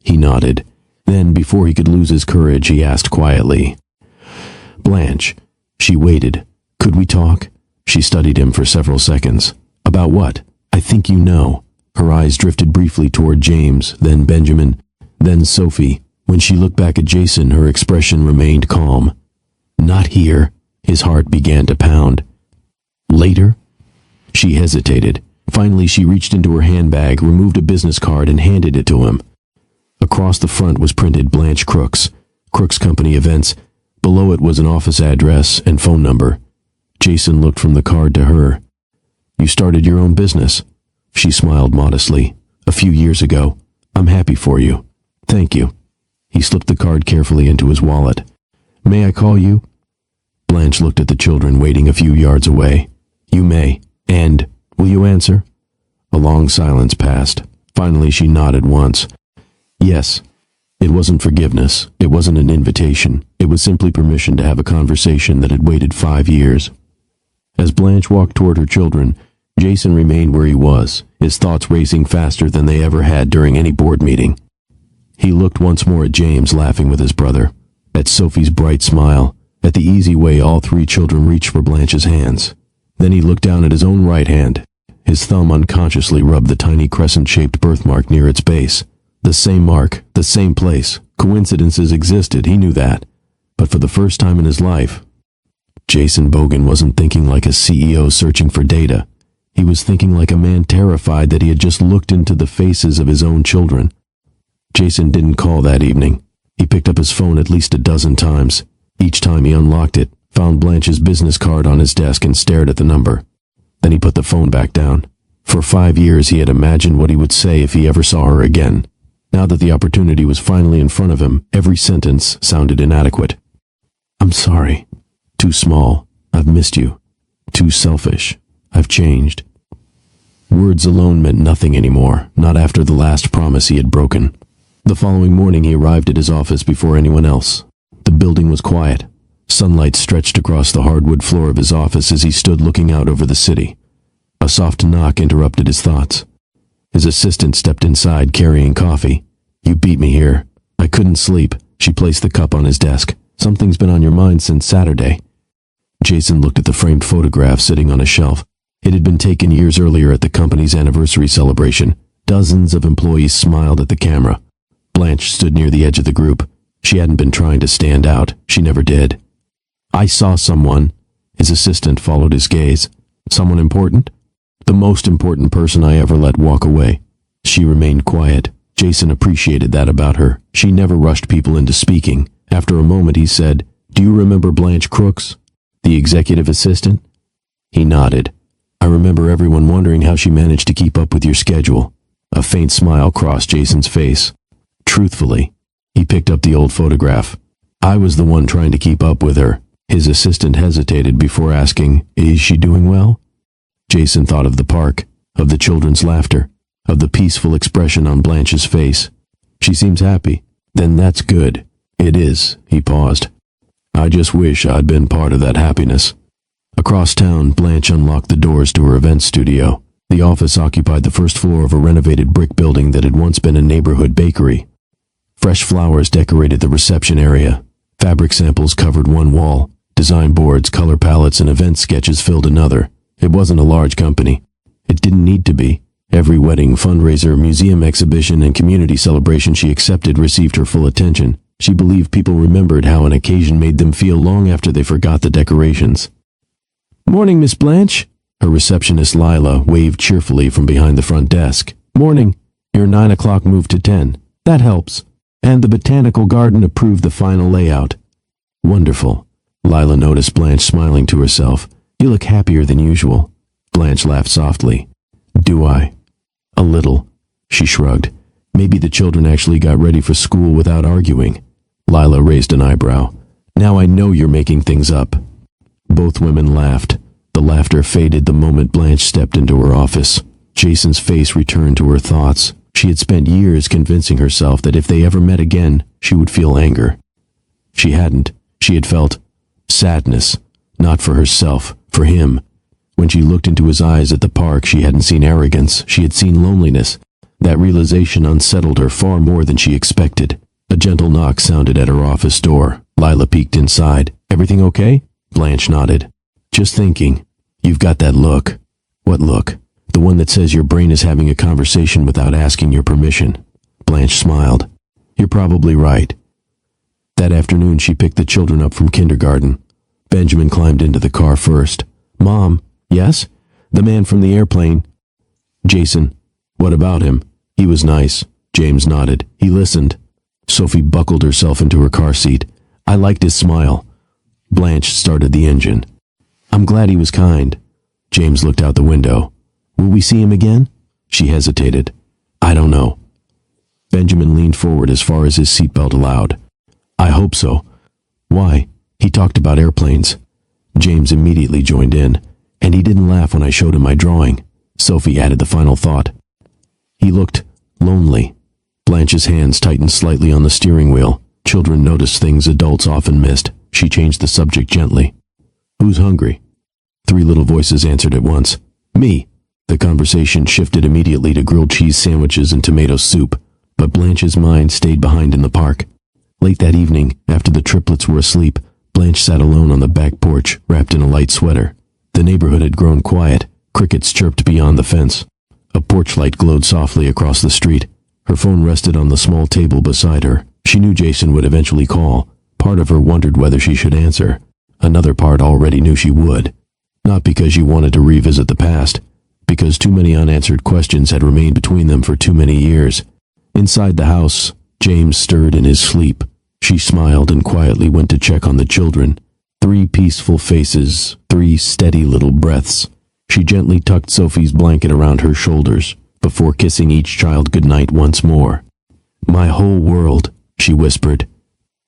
He nodded. Then, before he could lose his courage, he asked quietly, "Blanche." She waited. "Could we talk?" She studied him for several seconds. "About what?" "I think you know." Her eyes drifted briefly toward James, then Benjamin, then Sophie. When she looked back at Jason, her expression remained calm. "Not here." His heart began to pound. "Later?" She hesitated. Finally, she reached into her handbag, removed a business card, and handed it to him. Across the front was printed Blanche Crooks, Crooks Company Events. Below it was an office address and phone number. Jason looked from the card to her. "You started your own business?" She smiled modestly. "A few years ago. I'm happy for you." "Thank you." He slipped the card carefully into his wallet. "May I call you?" Blanche looked at the children waiting a few yards away. "You may. And Will you answer? A long silence passed. Finally, she nodded once. Yes. It wasn't forgiveness. It wasn't an invitation. It was simply permission to have a conversation that had waited 5 years. As Blanche walked toward her children, Jason remained where he was, his thoughts racing faster than they ever had during any board meeting. He looked once more at James laughing with his brother, at Sophie's bright smile, at the easy way all 3 children reached for Blanche's hands. Then he looked down at his own right hand. His thumb unconsciously rubbed the tiny crescent-shaped birthmark near its base. The same mark, the same place. Coincidences existed, he knew that. But for the first time in his life, Jason Bogan wasn't thinking like a CEO searching for data. He was thinking like a man terrified that he had just looked into the faces of his own children. Jason didn't call that evening. He picked up his phone at least a dozen times. Each time he unlocked it, found Blanche's business card on his desk and stared at the number. Then he put the phone back down. For 5 years he had imagined what he would say if he ever saw her again. Now that the opportunity was finally in front of him, every sentence sounded inadequate. I'm sorry. Too small. I've missed you. Too selfish. I've changed. Words alone meant nothing anymore, not after the last promise he had broken. The following morning he arrived at his office before anyone else. The building was quiet. Sunlight stretched across the hardwood floor of his office as he stood looking out over the city. A soft knock interrupted his thoughts. His assistant stepped inside carrying coffee. You beat me here. I couldn't sleep. She placed the cup on his desk. Something's been on your mind since Saturday. Jason looked at the framed photograph sitting on a shelf. It had been taken years earlier at the company's anniversary celebration. Dozens of employees smiled at the camera. Blanche stood near the edge of the group. She hadn't been trying to stand out. She never did. I saw someone. His assistant followed his gaze. Someone important? The most important person I ever let walk away. She remained quiet. Jason appreciated that about her. She never rushed people into speaking. After a moment he said, Do you remember Blanche Crooks, the executive assistant? He nodded. I remember everyone wondering how she managed to keep up with your schedule. A faint smile crossed Jason's face. Truthfully, he picked up the old photograph. I was the one trying to keep up with her. His assistant hesitated before asking, Is she doing well? Jason thought of the park, of the children's laughter, of the peaceful expression on Blanche's face. She seems happy. Then that's good. It is. He paused. I just wish I'd been part of that happiness. Across town, Blanche unlocked the doors to her event studio. The office occupied the first floor of a renovated brick building that had once been a neighborhood bakery. Fresh flowers decorated the reception area. Fabric samples covered one wall. Design boards, color palettes, and event sketches filled another. It wasn't a large company. It didn't need to be. Every wedding, fundraiser, museum exhibition, and community celebration she accepted received her full attention. She believed people remembered how an occasion made them feel long after they forgot the decorations. Morning, Miss Blanche. Her receptionist Lila waved cheerfully from behind the front desk. Morning. Your 9 o'clock moved to 10. That helps. And the botanical garden approved the final layout. Wonderful. Lila noticed Blanche smiling to herself. You look happier than usual. Blanche laughed softly. Do I? A little. She shrugged. Maybe the children actually got ready for school without arguing. Lila raised an eyebrow. Now I know you're making things up. Both women laughed. The laughter faded the moment Blanche stepped into her office. Jason's face returned to her thoughts. She had spent years convincing herself that if they ever met again, she would feel anger. She hadn't. She had felt sadness, not for herself, for him. When she looked into his eyes at the park, she hadn't seen arrogance, she had seen loneliness. That realization unsettled her far more than she expected. A gentle knock sounded at her office door. Lila peeked inside. Everything okay? Blanche nodded. Just thinking. You've got that look. What look? The one that says your brain is having a conversation without asking your permission. Blanche smiled. You're probably right. That afternoon she picked the children up from kindergarten. Benjamin climbed into the car first. Mom, yes? The man from the airplane. Jason, what about him? He was nice. James nodded. He listened. Sophie buckled herself into her car seat. I liked his smile. Blanche started the engine. I'm glad he was kind. James looked out the window. Will we see him again? She hesitated. I don't know. Benjamin leaned forward as far as his seatbelt allowed. I hope so. Why? He talked about airplanes. James immediately joined in, and he didn't laugh when I showed him my drawing. Sophie added the final thought. He looked lonely. Blanche's hands tightened slightly on the steering wheel. Children noticed things adults often missed. She changed the subject gently. Who's hungry? 3 little voices answered at once. Me. The conversation shifted immediately to grilled cheese sandwiches and tomato soup, but Blanche's mind stayed behind in the park. Late that evening, after the triplets were asleep, Blanche sat alone on the back porch, wrapped in a light sweater. The neighborhood had grown quiet. Crickets chirped beyond the fence. A porch light glowed softly across the street. Her phone rested on the small table beside her. She knew Jason would eventually call. Part of her wondered whether she should answer. Another part already knew she would. Not because she wanted to revisit the past, because too many unanswered questions had remained between them for too many years. Inside the house, James stirred in his sleep. She smiled and quietly went to check on the children. 3 peaceful faces, 3 steady little breaths. She gently tucked Sophie's blanket around her shoulders before kissing each child goodnight once more. My whole world, she whispered.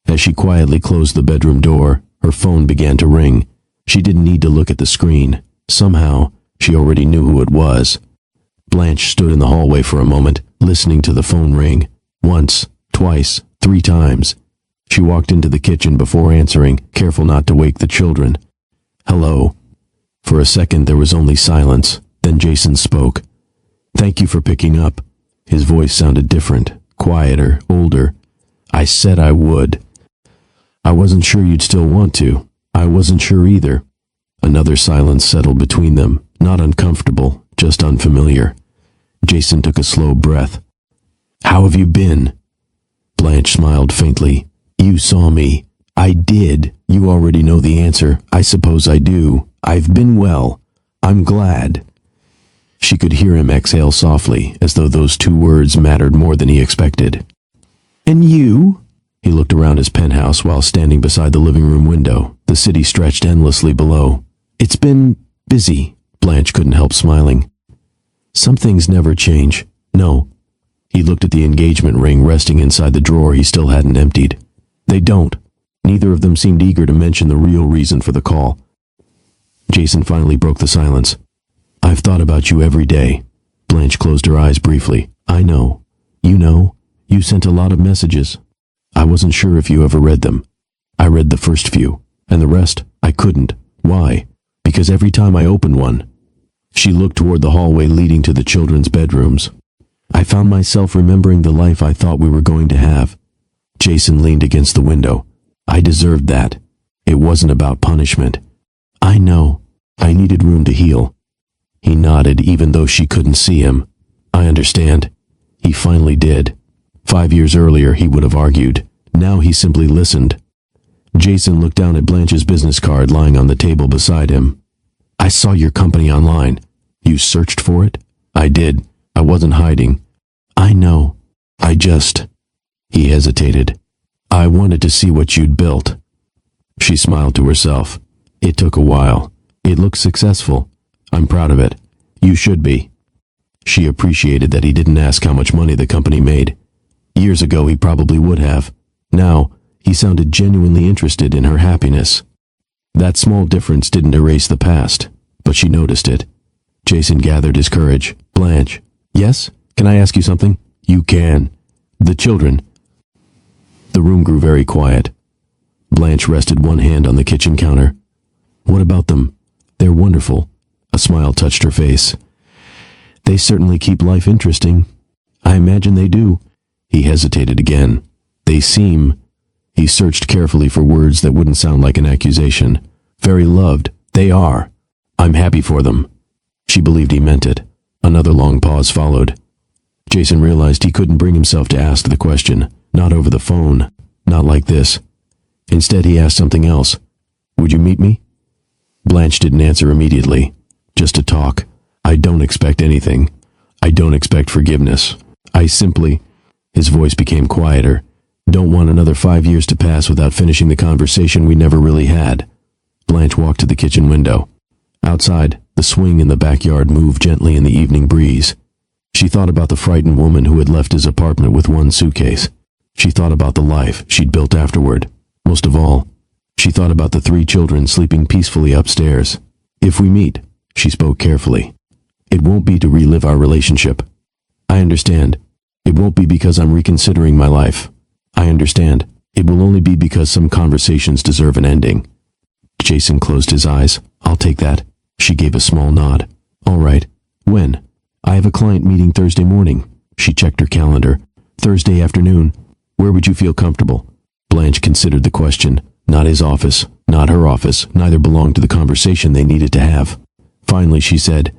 As she quietly closed the bedroom door, her phone began to ring. She didn't need to look at the screen. Somehow, she already knew who it was. Blanche stood in the hallway for a moment, listening to the phone ring. Once, twice, 3 times. She walked into the kitchen before answering, careful not to wake the children. Hello. For a second there was only silence. Then Jason spoke. Thank you for picking up. His voice sounded different, quieter, older. I said I would. I wasn't sure you'd still want to. I wasn't sure either. Another silence settled between them, not uncomfortable, just unfamiliar. Jason took a slow breath. How have you been? Blanche smiled faintly. You saw me. I did. You already know the answer. I suppose I do. I've been well. I'm glad. She could hear him exhale softly, as though those 2 words mattered more than he expected. And you? He looked around his penthouse while standing beside the living room window. The city stretched endlessly below. It's been busy. Blanche couldn't help smiling. Some things never change. No. He looked at the engagement ring resting inside the drawer he still hadn't emptied. They don't. Neither of them seemed eager to mention the real reason for the call. Jason finally broke the silence. I've thought about you every day. Blanche closed her eyes briefly. I know. You know. You sent a lot of messages. I wasn't sure if you ever read them. I read the first few, and the rest I couldn't. Why? Because every time I opened one. She looked toward the hallway leading to the children's bedrooms. I found myself remembering the life I thought we were going to have. Jason leaned against the window. I deserved that. It wasn't about punishment. I know. I needed room to heal. He nodded even though she couldn't see him. I understand. He finally did. 5 years earlier he would have argued. Now he simply listened. Jason looked down at Blanche's business card lying on the table beside him. I saw your company online. You searched for it? I did. I wasn't hiding. I know. I just... He hesitated. I wanted to see what you'd built. She smiled to herself. It took a while. It looked successful. I'm proud of it. You should be. She appreciated that he didn't ask how much money the company made. Years ago he probably would have. Now, he sounded genuinely interested in her happiness. That small difference didn't erase the past, but she noticed it. Jason gathered his courage. Blanche. Yes? Can I ask you something? You can. The children. The room grew very quiet. Blanche rested one hand on the kitchen counter. What about them? They're wonderful. A smile touched her face. They certainly keep life interesting. I imagine they do. He hesitated again. They seem... He searched carefully for words that wouldn't sound like an accusation. Very loved. They are. I'm happy for them. She believed he meant it. Another long pause followed. Jason realized he couldn't bring himself to ask the question. Not over the phone. Not like this. Instead, he asked something else. Would you meet me? Blanche didn't answer immediately. Just to talk. I don't expect anything. I don't expect forgiveness. I simply... His voice became quieter. Don't want another 5 years to pass without finishing the conversation we never really had. Blanche walked to the kitchen window. Outside, the swing in the backyard moved gently in the evening breeze. She thought about the frightened woman who had left his apartment with one suitcase. She thought about the life she'd built afterward. Most of all, she thought about the 3 children sleeping peacefully upstairs. If we meet, she spoke carefully. It won't be to relive our relationship. I understand. It won't be because I'm reconsidering my life. I understand. It will only be because some conversations deserve an ending. Jason closed his eyes. I'll take that. She gave a small nod. All right. When? I have a client meeting Thursday morning. She checked her calendar. Thursday afternoon. Where would you feel comfortable? Blanche considered the question. Not his office, not her office. Neither belonged to the conversation they needed to have. Finally, she said,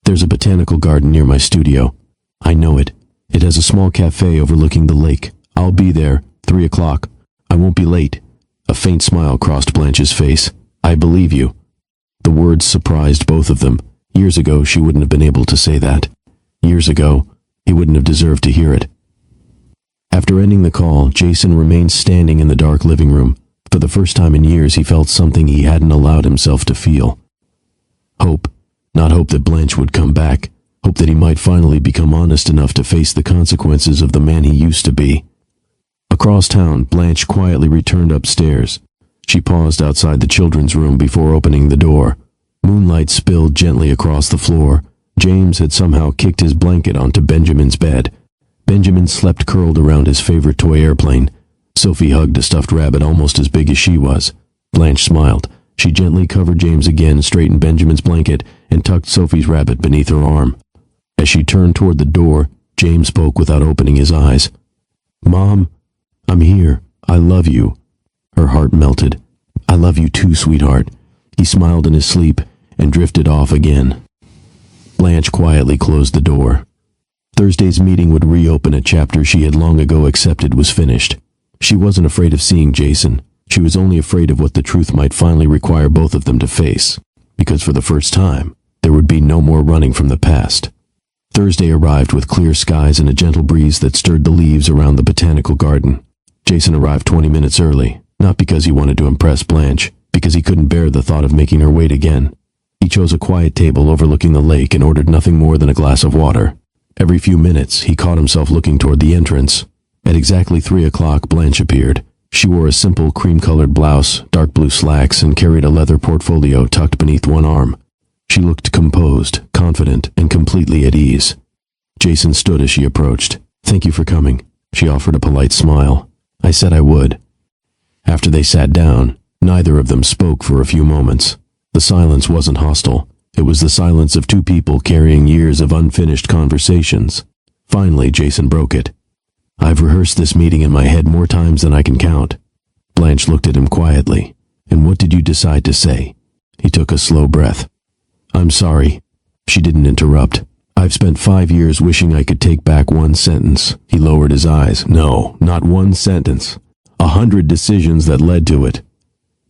There's a botanical garden near my studio. I know it. It has a small cafe overlooking the lake. I'll be there, 3 o'clock. I won't be late. A faint smile crossed Blanche's face. I believe you. The words surprised both of them. Years ago, she wouldn't have been able to say that. Years ago, he wouldn't have deserved to hear it. After ending the call, Jason remained standing in the dark living room. For the first time in years, he felt something he hadn't allowed himself to feel. Hope. Not hope that Blanche would come back. Hope that he might finally become honest enough to face the consequences of the man he used to be. Across town, Blanche quietly returned upstairs. She paused outside the children's room before opening the door. Moonlight spilled gently across the floor. James had somehow kicked his blanket onto Benjamin's bed. Benjamin slept curled around his favorite toy airplane. Sophie hugged a stuffed rabbit almost as big as she was. Blanche smiled. She gently covered James again, straightened Benjamin's blanket, and tucked Sophie's rabbit beneath her arm. As she turned toward the door, James spoke without opening his eyes. Mom, I'm here. I love you. Her heart melted. I love you too, sweetheart. He smiled in his sleep and drifted off again. Blanche quietly closed the door. Thursday's meeting would reopen a chapter she had long ago accepted was finished. She wasn't afraid of seeing Jason. She was only afraid of what the truth might finally require both of them to face. Because for the first time, there would be no more running from the past. Thursday arrived with clear skies and a gentle breeze that stirred the leaves around the botanical garden. Jason arrived 20 minutes early, not because he wanted to impress Blanche, because he couldn't bear the thought of making her wait again. He chose a quiet table overlooking the lake and ordered nothing more than a glass of water. Every few minutes, he caught himself looking toward the entrance. At exactly 3 o'clock, Blanche appeared. She wore a simple cream-colored blouse, dark blue slacks, and carried a leather portfolio tucked beneath one arm. She looked composed, confident, and completely at ease. Jason stood as she approached. Thank you for coming. She offered a polite smile. I said I would. After they sat down, neither of them spoke for a few moments. The silence wasn't hostile. It was the silence of two people carrying years of unfinished conversations. Finally, Jason broke it. I've rehearsed this meeting in my head more times than I can count. Blanche looked at him quietly. And what did you decide to say? He took a slow breath. I'm sorry. She didn't interrupt. I've spent 5 years wishing I could take back one sentence. He lowered his eyes. No, not one sentence. 100 decisions that led to it.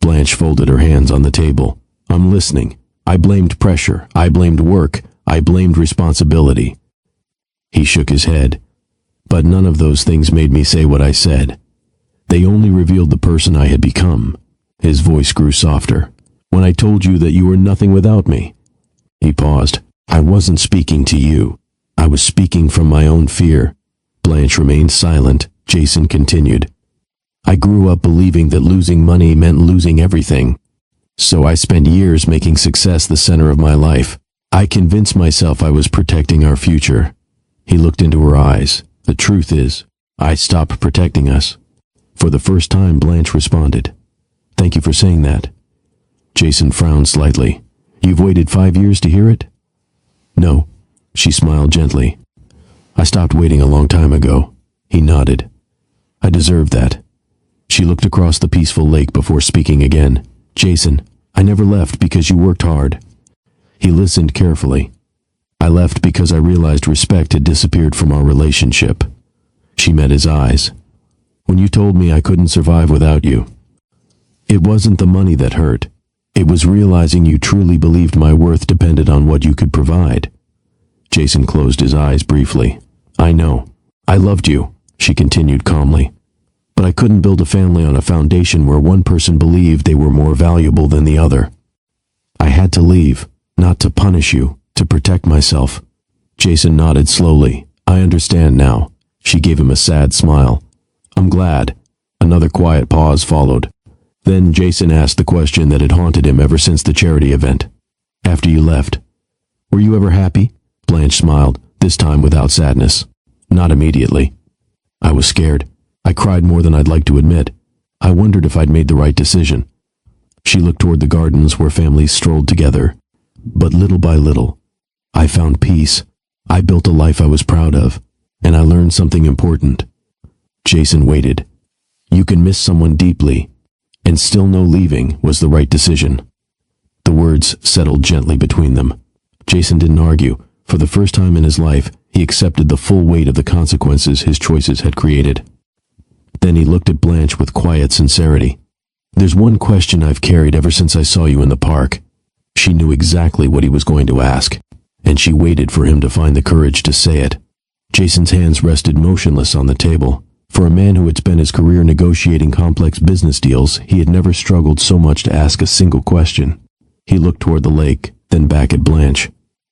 Blanche folded her hands on the table. I'm listening. I blamed pressure. I blamed work. I blamed responsibility. He shook his head. But none of those things made me say what I said. They only revealed the person I had become. His voice grew softer. When I told you that you were nothing without me. He paused. I wasn't speaking to you. I was speaking from my own fear. Blanche remained silent. Jason continued. I grew up believing that losing money meant losing everything. So I spent years making success the center of my life. I convinced myself I was protecting our future. He looked into her eyes. The truth is, I stopped protecting us. For the first time, Blanche responded. Thank you for saying that. Jason frowned slightly. You've waited 5 years to hear it? No. She smiled gently. I stopped waiting a long time ago. He nodded. I deserved that. She looked across the peaceful lake before speaking again. Jason, I never left because you worked hard. He listened carefully. I left because I realized respect had disappeared from our relationship. She met his eyes. When you told me I couldn't survive without you. It wasn't the money that hurt. It was realizing you truly believed my worth depended on what you could provide. Jason closed his eyes briefly. I know. I loved you, she continued calmly. But I couldn't build a family on a foundation where one person believed they were more valuable than the other. I had to leave, not to punish you, to protect myself. Jason nodded slowly. I understand now. She gave him a sad smile. I'm glad. Another quiet pause followed. Then Jason asked the question that had haunted him ever since the charity event. After you left, were you ever happy? Blanche smiled, this time without sadness. Not immediately. I was scared. I cried more than I'd like to admit. I wondered if I'd made the right decision. She looked toward the gardens where families strolled together. But little by little, I found peace. I built a life I was proud of, and I learned something important. Jason waited. You can miss someone deeply, and still know leaving was the right decision. The words settled gently between them. Jason didn't argue. For the first time in his life, he accepted the full weight of the consequences his choices had created. Then he looked at Blanche with quiet sincerity. There's one question I've carried ever since I saw you in the park. She knew exactly what he was going to ask, and she waited for him to find the courage to say it. Jason's hands rested motionless on the table. For a man who had spent his career negotiating complex business deals, he had never struggled so much to ask a single question. He looked toward the lake, then back at Blanche.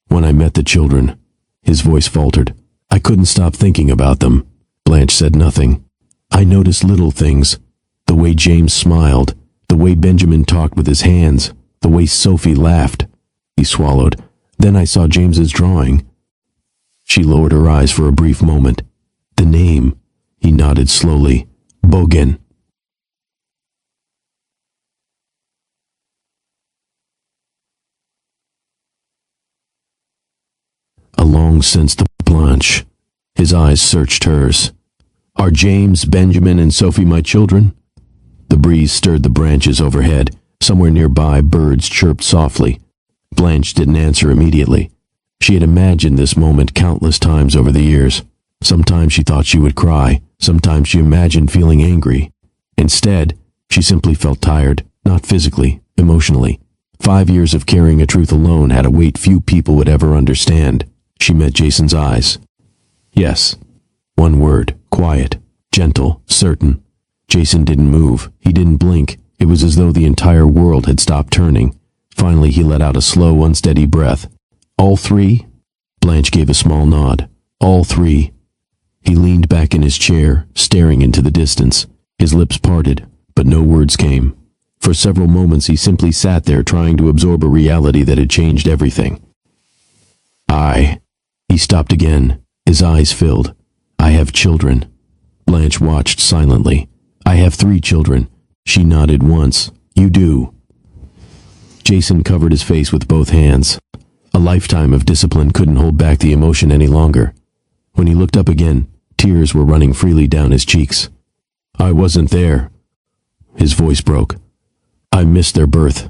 When I met the children, his voice faltered. I couldn't stop thinking about them. Blanche said nothing. I noticed little things. The way James smiled, the way Benjamin talked with his hands, the way Sophie laughed. He swallowed. Then I saw James's drawing. She lowered her eyes for a brief moment. The name. He nodded slowly. Bogan. A long sense to Blanche. His eyes searched hers. Are James, Benjamin, and Sophie my children? The breeze stirred the branches overhead. Somewhere nearby, birds chirped softly. Blanche didn't answer immediately. She had imagined this moment countless times over the years. Sometimes she thought she would cry. Sometimes she imagined feeling angry. Instead, she simply felt tired, not physically, emotionally. 5 years of carrying a truth alone had a weight few people would ever understand. She met Jason's eyes. Yes. One word, quiet, gentle, certain. Jason didn't move. He didn't blink. It was as though the entire world had stopped turning. Finally, he let out a slow, unsteady breath. All three? Blanche gave a small nod. All three. He leaned back in his chair, staring into the distance. His lips parted, but no words came. For several moments he simply sat there trying to absorb a reality that had changed everything. He stopped again. His eyes filled. I have children. Blanche watched silently. I have 3 children. She nodded once. You do. Jason covered his face with both hands. A lifetime of discipline couldn't hold back the emotion any longer. When he looked up again, tears were running freely down his cheeks. I wasn't there. His voice broke. I missed their birth.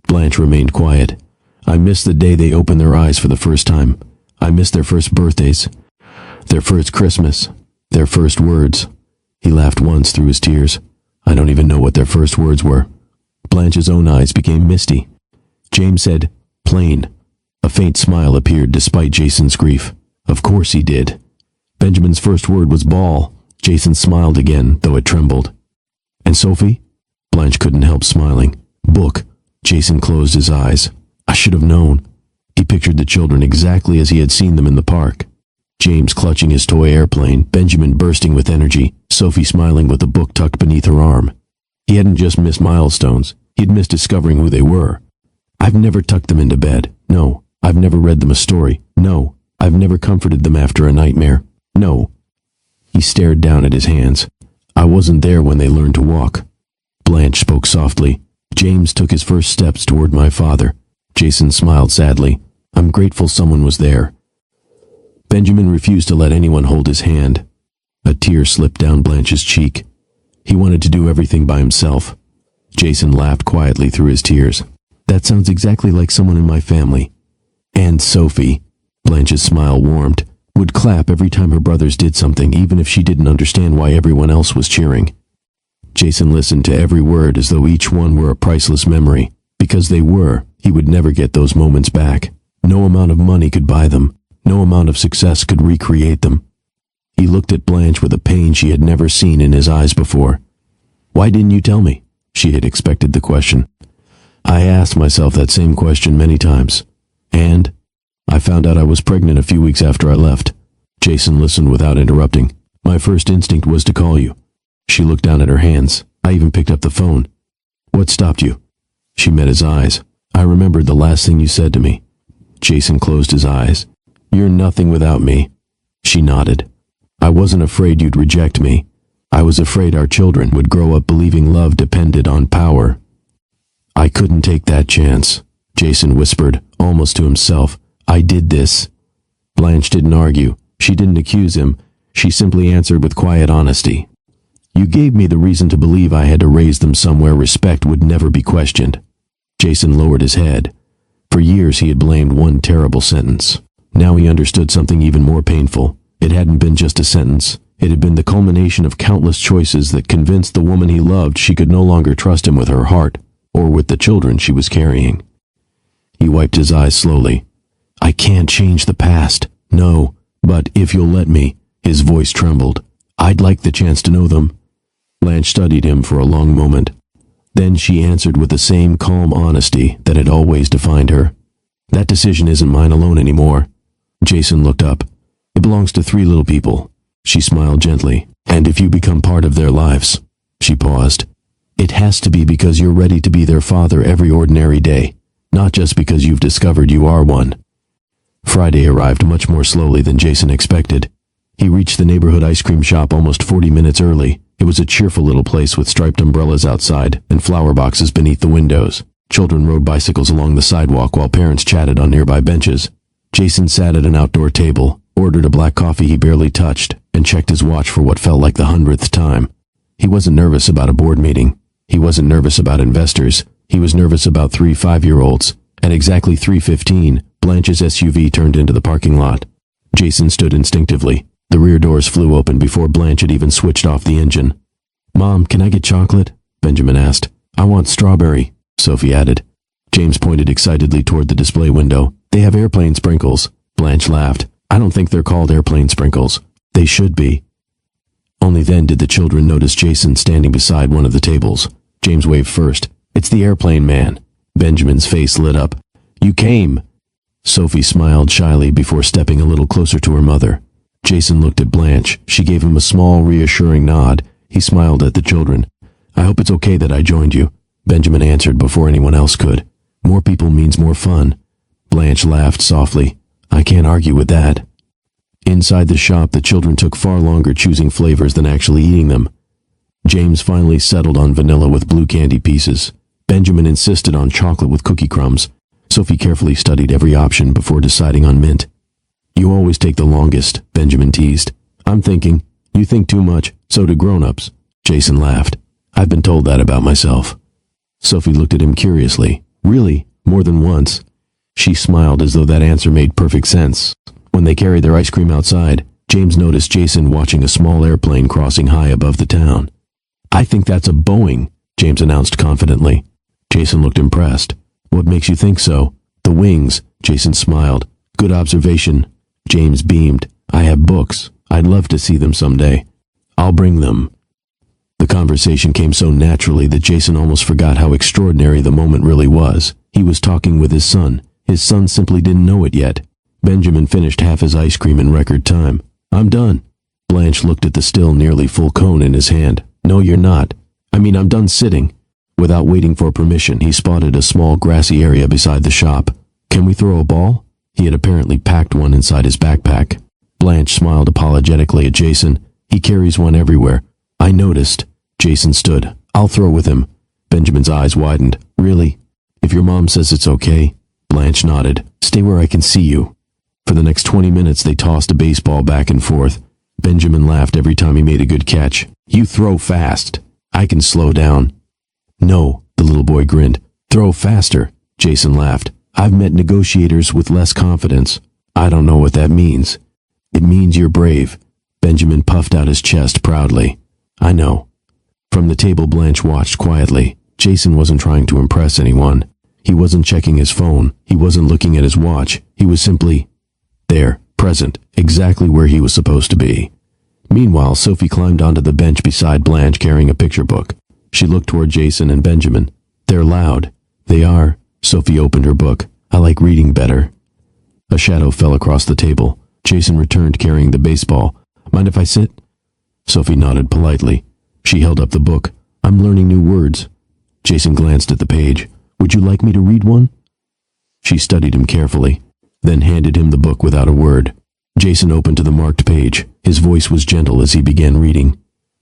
Blanche remained quiet. I missed the day they opened their eyes for the first time. I missed their first birthdays, their first Christmas, their first words. He laughed once through his tears. I don't even know what their first words were. Blanche's own eyes became misty. James said, plain. A faint smile appeared despite Jason's grief. Of course he did. Benjamin's first word was ball. Jason smiled again, though it trembled. And Sophie? Blanche couldn't help smiling. Book. Jason closed his eyes. I should have known. He pictured the children exactly as he had seen them in the park. James clutching his toy airplane, Benjamin bursting with energy, Sophie smiling with a book tucked beneath her arm. He hadn't just missed milestones. He'd missed discovering who they were. I've never tucked them into bed. No. I've never read them a story. No. I've never comforted them after a nightmare. No. He stared down at his hands. I wasn't there when they learned to walk. Blanche spoke softly. James took his first steps toward my father. Jason smiled sadly. I'm grateful someone was there. Benjamin refused to let anyone hold his hand. A tear slipped down Blanche's cheek. He wanted to do everything by himself. Jason laughed quietly through his tears. That sounds exactly like someone in my family. And Sophie, Blanche's smile warmed, would clap every time her brothers did something, even if she didn't understand why everyone else was cheering. Jason listened to every word as though each one were a priceless memory. Because they were, he would never get those moments back. No amount of money could buy them. No amount of success could recreate them. He looked at Blanche with a pain she had never seen in his eyes before. Why didn't you tell me? She had expected the question. I asked myself that same question many times. And I found out I was pregnant a few weeks after I left. Jason listened without interrupting. My first instinct was to call you. She looked down at her hands. I even picked up the phone. What stopped you? She met his eyes. I remembered the last thing you said to me. Jason closed his eyes. You're nothing without me. She nodded. I wasn't afraid you'd reject me. I was afraid our children would grow up believing love depended on power. I couldn't take that chance, Jason whispered, almost to himself. I did this. Blanche didn't argue. She didn't accuse him. She simply answered with quiet honesty. You gave me the reason to believe I had to raise them somewhere respect would never be questioned. Jason lowered his head. For years he had blamed one terrible sentence. Now he understood something even more painful. It hadn't been just a sentence. It had been the culmination of countless choices that convinced the woman he loved she could no longer trust him with her heart, or with the children she was carrying. He wiped his eyes slowly. I can't change the past. No, but if you'll let me. His voice trembled. I'd like the chance to know them. Blanche studied him for a long moment. Then she answered with the same calm honesty that had always defined her. That decision isn't mine alone anymore. Jason looked up. It belongs to 3 little people. She smiled gently. And if you become part of their lives. She paused. It has to be because you're ready to be their father every ordinary day, not just because you've discovered you are one. Friday arrived much more slowly than Jason expected. He reached the neighborhood ice cream shop almost 40 minutes early. It was a cheerful little place with striped umbrellas outside and flower boxes beneath the windows. Children rode bicycles along the sidewalk while parents chatted on nearby benches. Jason sat at an outdoor table, ordered a black coffee he barely touched, and checked his watch for what felt like the 100th time. He wasn't nervous about a board meeting. He wasn't nervous about investors. He was nervous about 3 5-year-olds. At exactly 3:15, Blanche's SUV turned into the parking lot. Jason stood instinctively. The rear doors flew open before Blanche had even switched off the engine. Mom, can I get chocolate? Benjamin asked. I want strawberry, Sophie added. James pointed excitedly toward the display window. They have airplane sprinkles. Blanche laughed. I don't think they're called airplane sprinkles. They should be. Only then did the children notice Jason standing beside one of the tables. James waved first. It's the airplane man. Benjamin's face lit up. You came. Sophie smiled shyly before stepping a little closer to her mother. Jason looked at Blanche. She gave him a small, reassuring nod. He smiled at the children. I hope it's okay that I joined you, Benjamin answered before anyone else could. More people means more fun. Blanche laughed softly. I can't argue with that. Inside the shop, the children took far longer choosing flavors than actually eating them. James finally settled on vanilla with blue candy pieces. Benjamin insisted on chocolate with cookie crumbs. Sophie carefully studied every option before deciding on mint. You always take the longest, Benjamin teased. I'm thinking. You think too much. So do grown-ups. Jason laughed. I've been told that about myself. Sophie looked at him curiously. Really? More than once? She smiled as though that answer made perfect sense. When they carried their ice cream outside, James noticed Jason watching a small airplane crossing high above the town. I think that's a Boeing, James announced confidently. Jason looked impressed. What makes you think so? The wings, Jason smiled. Good observation. James beamed. I have books. I'd love to see them someday. I'll bring them. The conversation came so naturally that Jason almost forgot how extraordinary the moment really was. He was talking with his son. His son simply didn't know it yet. Benjamin finished half his ice cream in record time. I'm done. Blanche looked at the still nearly full cone in his hand. No, you're not. I'm done sitting. Without waiting for permission, he spotted a small grassy area beside the shop. Can we throw a ball? He had apparently packed one inside his backpack. Blanche smiled apologetically at Jason. He carries one everywhere. I noticed. Jason stood. I'll throw with him. Benjamin's eyes widened. Really? If your mom says it's okay? Blanche nodded. Stay where I can see you. For the next 20 minutes, they tossed a baseball back and forth. Benjamin laughed every time he made a good catch. You throw fast. I can slow down. No, the little boy grinned. Throw faster. Jason laughed. I've met negotiators with less confidence. I don't know what that means. It means you're brave. Benjamin puffed out his chest proudly. I know. From the table, Blanche watched quietly. Jason wasn't trying to impress anyone. He wasn't checking his phone. He wasn't looking at his watch. He was simply there, present, exactly where he was supposed to be. Meanwhile, Sophie climbed onto the bench beside Blanche carrying a picture book. She looked toward Jason and Benjamin. They're loud. They are. Sophie opened her book. I like reading better. A shadow fell across the table. Jason returned carrying the baseball. Mind if I sit? Sophie nodded politely. She held up the book. I'm learning new words. Jason glanced at the page. Would you like me to read one? She studied him carefully. then handed him the book without a word. Jason opened to the marked page. His voice was gentle as he began reading.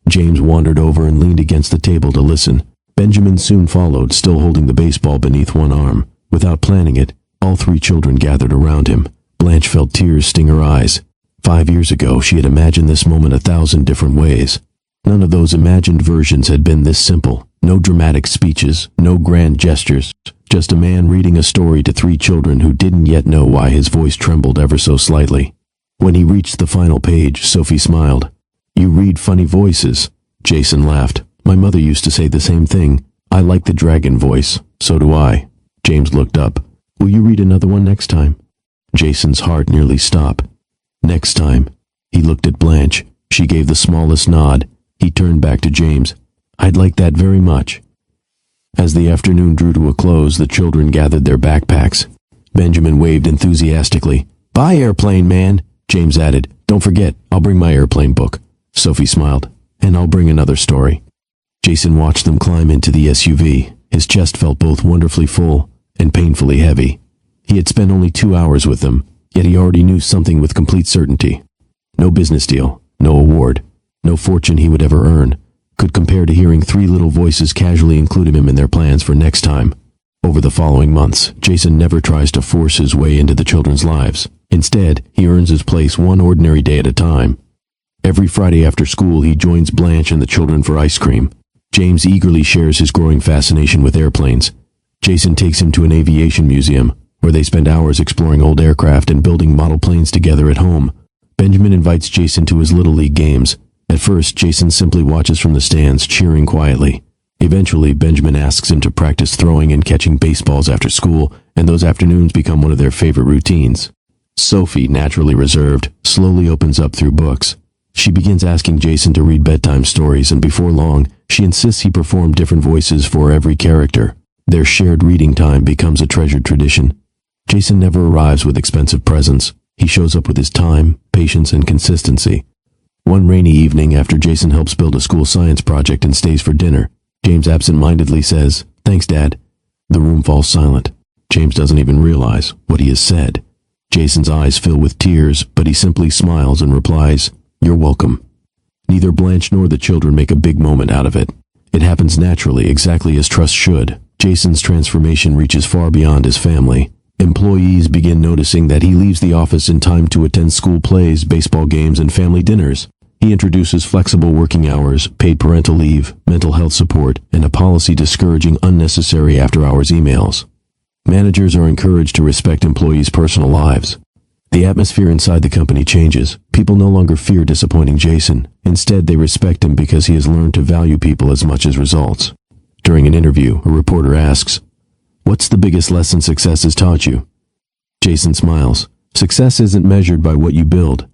James wandered over and leaned against the table to listen. Benjamin soon followed, still holding the baseball beneath one arm. Without planning it, all three children gathered around him. Blanche felt tears sting her eyes. 5 years ago, she had imagined this moment 1,000 different ways. None of those imagined versions had been this simple. No dramatic speeches, no grand gestures, just a man reading a story to three children who didn't yet know why his voice trembled ever so slightly. When he reached the final page, Sophie smiled. "You read funny voices." Jason laughed. "My mother used to say the same thing. I like the dragon voice. So do I." James looked up. "Will you read another one next time?" Jason's heart nearly stopped. "Next time." He looked at Blanche. She gave the smallest nod. He turned back to James. "I'd like that very much." As the afternoon drew to a close, the children gathered their backpacks. Benjamin waved enthusiastically. "Bye, airplane man." James added, "Don't forget, I'll bring my airplane book." Sophie smiled. "And I'll bring another story." Jason watched them climb into the SUV. His chest felt both wonderfully full and painfully heavy. He had spent only 2 hours with them, yet he already knew something with complete certainty. No business deal, no award, no fortune he would ever earn, could compare to hearing three little voices casually include him in their plans for next time. Over the following months, Jason never tries to force his way into the children's lives. Instead, he earns his place one ordinary day at a time. Every Friday after school, he joins Blanche and the children for ice cream. James eagerly shares his growing fascination with airplanes. Jason takes him to an aviation museum, where they spend hours exploring old aircraft and building model planes together at home. Benjamin invites Jason to his Little League games. At first, Jason simply watches from the stands, cheering quietly. Eventually, Benjamin asks him to practice throwing and catching baseballs after school, and those afternoons become one of their favorite routines. Sophie, naturally reserved, slowly opens up through books. She begins asking Jason to read bedtime stories, and before long, she insists he perform different voices for every character. Their shared reading time becomes a treasured tradition. Jason never arrives with expensive presents. He shows up with his time, patience, and consistency. One rainy evening, after Jason helps build a school science project and stays for dinner, James absent-mindedly says, "Thanks, Dad." The room falls silent. James doesn't even realize what he has said. Jason's eyes fill with tears, but he simply smiles and replies, "You're welcome." Neither Blanche nor the children make a big moment out of it. It happens naturally, exactly as trust should. Jason's transformation reaches far beyond his family. Employees begin noticing that he leaves the office in time to attend school plays, baseball games, and family dinners. He introduces flexible working hours, paid parental leave, mental health support, and a policy discouraging unnecessary after-hours emails. Managers are encouraged to respect employees' personal lives. The atmosphere inside the company changes. People no longer fear disappointing Jason. Instead, they respect him because he has learned to value people as much as results. During an interview, a reporter asks, "What's the biggest lesson success has taught you?" Jason smiles. "Success isn't measured by what you build.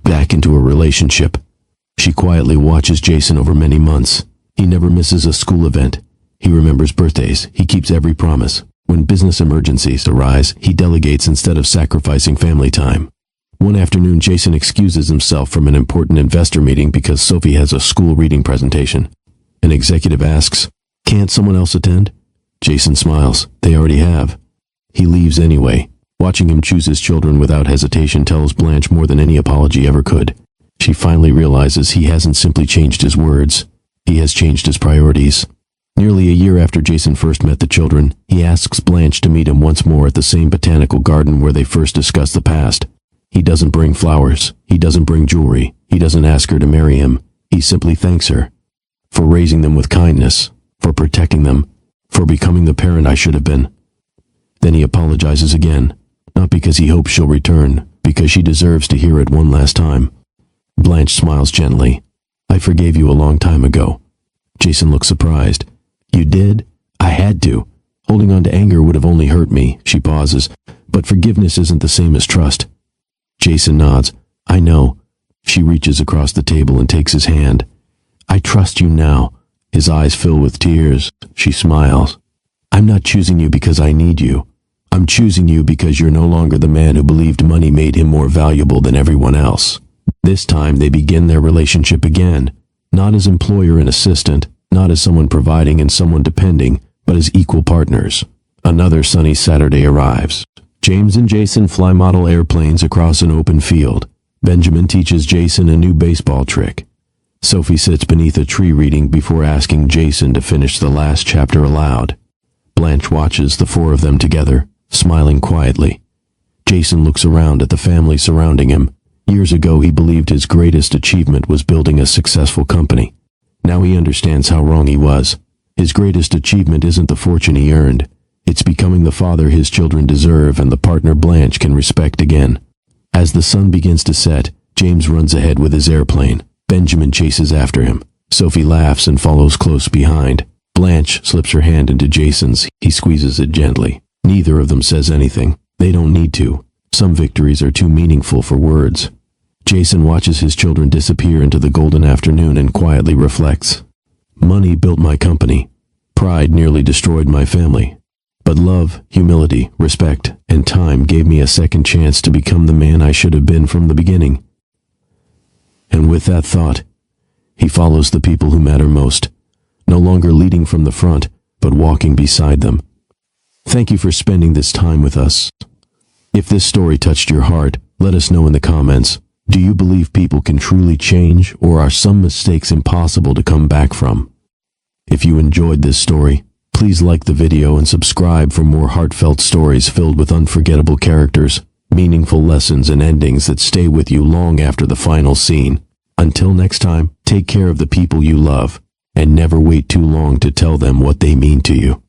Back into a relationship. She quietly watches Jason over many months. He never misses a school event. He remembers birthdays. He keeps every promise. When business emergencies arise, he delegates instead of sacrificing family time. One afternoon, Jason excuses himself from an important investor meeting because Sophie has a school reading presentation. An executive asks, "Can't someone else attend?" Jason smiles. "They already have." He leaves anyway. Watching him choose his children without hesitation tells Blanche more than any apology ever could. She finally realizes he hasn't simply changed his words. He has changed his priorities. Nearly a year after Jason first met the children, he asks Blanche to meet him once more at the same botanical garden where they first discussed the past. He doesn't bring flowers. He doesn't bring jewelry. He doesn't ask her to marry him. He simply thanks her for raising them with kindness, for protecting them, for becoming the parent I should have been. Then he apologizes again, not because he hopes she'll return, because she deserves to hear it one last time. Blanche smiles gently. "I forgave you a long time ago." Jason looks surprised. "You did? I had to. Holding on to anger would have only hurt me." She pauses. "But forgiveness isn't the same as trust." Jason nods. "I know." She reaches across the table and takes his hand. "I trust you now." His eyes fill with tears. She smiles. "I'm not choosing you because I need you. I'm choosing you because you're no longer the man who believed money made him more valuable than everyone else." This time they begin their relationship again, not as employer and assistant, not as someone providing and someone depending, but as equal partners. Another sunny Saturday arrives. James and Jason fly model airplanes across an open field. Benjamin teaches Jason a new baseball trick. Sophie sits beneath a tree reading before asking Jason to finish the last chapter aloud. Blanche watches the four of them together, smiling quietly. Jason looks around at the family surrounding him. Years ago, he believed his greatest achievement was building a successful company. Now he understands how wrong he was. His greatest achievement isn't the fortune he earned. It's becoming the father his children deserve and the partner Blanche can respect again. As the sun begins to set, James runs ahead with his airplane. Benjamin chases after him. Sophie laughs and follows close behind. Blanche slips her hand into Jason's. He squeezes it gently. Neither of them says anything. They don't need to. Some victories are too meaningful for words. Jason watches his children disappear into the golden afternoon and quietly reflects. Money built my company. Pride nearly destroyed my family. But love, humility, respect, and time gave me a second chance to become the man I should have been from the beginning. And with that thought, he follows the people who matter most, no longer leading from the front, but walking beside them. Thank you for spending this time with us. If this story touched your heart, let us know in the comments. Do you believe people can truly change, or are some mistakes impossible to come back from? If you enjoyed this story, please like the video and subscribe for more heartfelt stories filled with unforgettable characters, meaningful lessons, and endings that stay with you long after the final scene. Until next time, take care of the people you love, and never wait too long to tell them what they mean to you.